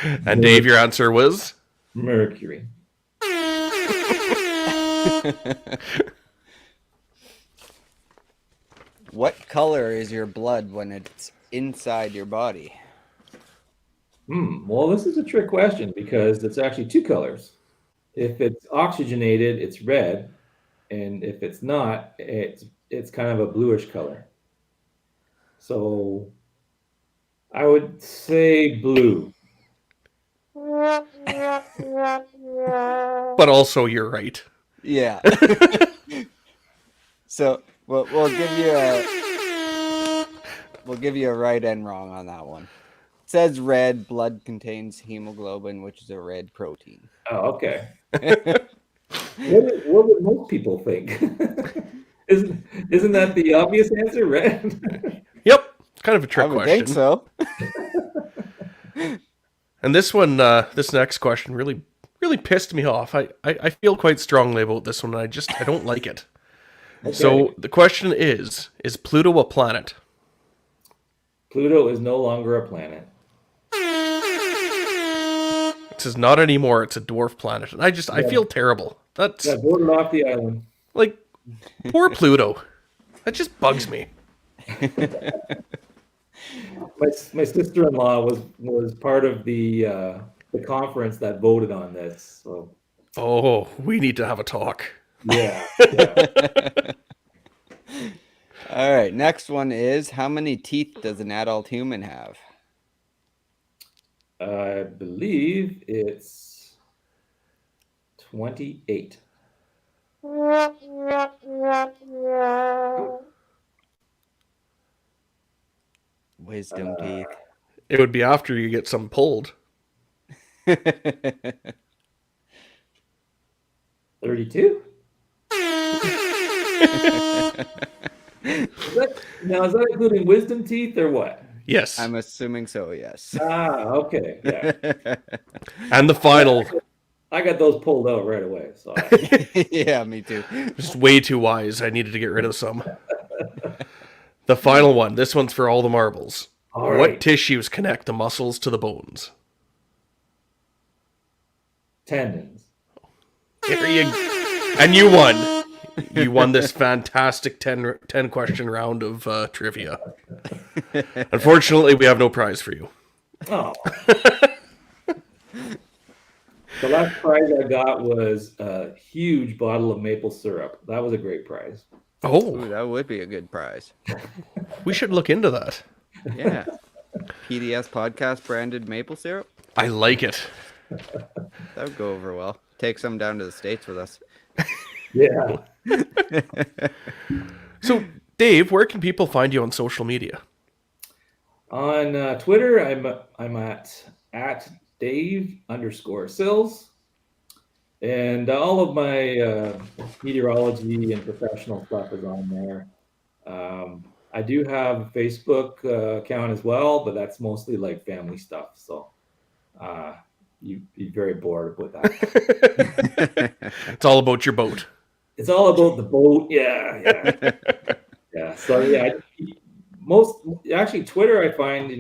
And Dave, your answer was? Mercury. What color is your blood when it's inside your body? Well, this is a trick question because it's actually 2 colors. If it's oxygenated, it's red, and if it's not, it's kind of a bluish color. So I would say blue. But also, you're right. Yeah. So we'll give you a right and wrong on that one. It says red. Blood contains hemoglobin, which is a red protein. Oh, okay. What would most people think? Isn't that the obvious answer, red? Yep, kind of a trick I would question. think so. And this one, this next question really pissed me off. I feel quite strongly about this one. I don't like it. Okay. So the question is Pluto a planet? Pluto is no longer a planet. It says not anymore. It's a dwarf planet. And I feel terrible. That's Got voted off the island. like, poor Pluto. That just bugs me. My sister-in-law was part of the conference that voted on this. So Oh, we need to have a talk. yeah. All right. Next one is, how many teeth does an adult human have? I believe it's 28. Wisdom teeth. It would be after you get some pulled. 32? Now, is that including wisdom teeth or what? Yes. I'm assuming so, yes. Okay. Yeah. And the final, I got those pulled out right away. So Yeah, me too. just way too wise. I needed to get rid of some. The final one. This one's for all the marbles. all What right. tissues connect the muscles to the bones? Tendons. And you won. You won this fantastic 10 question round of trivia. Unfortunately, we have no prize for you. Oh. The last prize I got was a huge bottle of maple syrup. That was a great prize. Oh, Ooh, that would be a good prize. we should look into that. Yeah. PDS podcast branded maple syrup. I like it. That would go over well. Take some down to the States with us. Yeah. So, Dave, where can people find you on social media? On Twitter, I'm at Dave_Sills. And all of my meteorology and professional stuff is on there. I do have a Facebook account as well, but that's mostly like family stuff. So you'd be very bored with that. It's all about your boat. It's all about the boat. Yeah. Yeah. So yeah, actually Twitter, I find,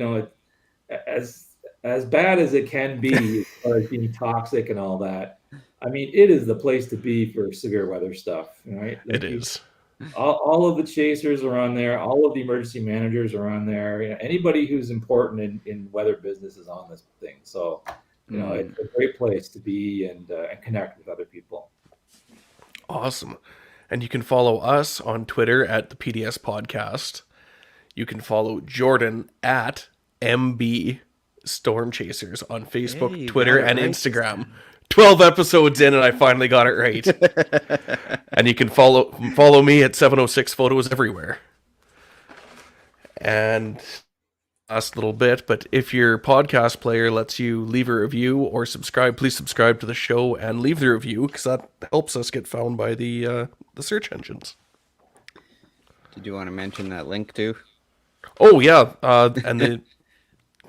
as bad as it can be as far as being toxic and all that. I mean, it is the place to be for severe weather stuff, right? It is. All of the chasers are on there. All of the emergency managers are on there. Anybody who's important in weather business is on this thing. So, it's a great place to be and connect with other people. Awesome. And you can follow us on Twitter at the PDS Podcast. You can follow Jordan at MB Storm Chasers on Facebook, Hey, you Twitter, got it and right Instagram. 12 episodes in, and I finally got it right. And you can follow me at 706 Photos everywhere. And last little bit, but if your podcast player lets you leave a review or subscribe, please subscribe to the show and leave the review, because that helps us get found by the search engines. Did you want to mention that link too? Oh yeah, and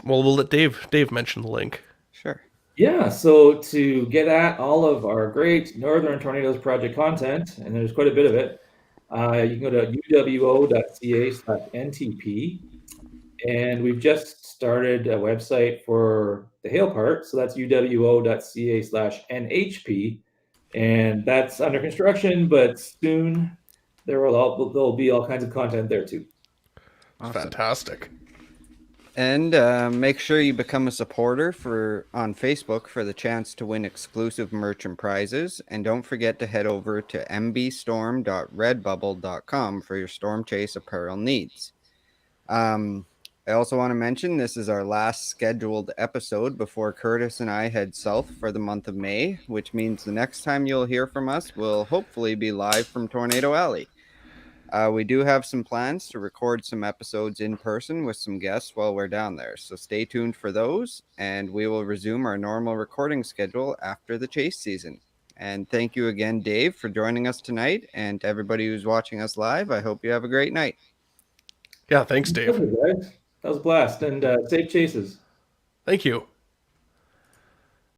we'll let Dave mention the link. Sure. Yeah, so to get at all of our great Northern Tornadoes Project content, and there's quite a bit of it, you can go to uwo.ca/ntp, and we've just started a website for the hail part, so that's uwo.ca/nhp, and that's under construction, but soon there'll be all kinds of content there too. Awesome. Fantastic. And make sure you become a supporter on Facebook for the chance to win exclusive merch and prizes. And don't forget to head over to mbstorm.redbubble.com for your Storm Chase apparel needs. I also want to mention this is our last scheduled episode before Curtis and I head south for the month of May, which means the next time you'll hear from us will hopefully be live from Tornado Alley. We do have some plans to record some episodes in person with some guests while we're down there, so stay tuned for those, and we will resume our normal recording schedule after the chase season. And thank you again, Dave, for joining us tonight, and to everybody who's watching us live, I hope you have a great night. Yeah, thanks, Dave. That was a blast, and safe chases. Thank you.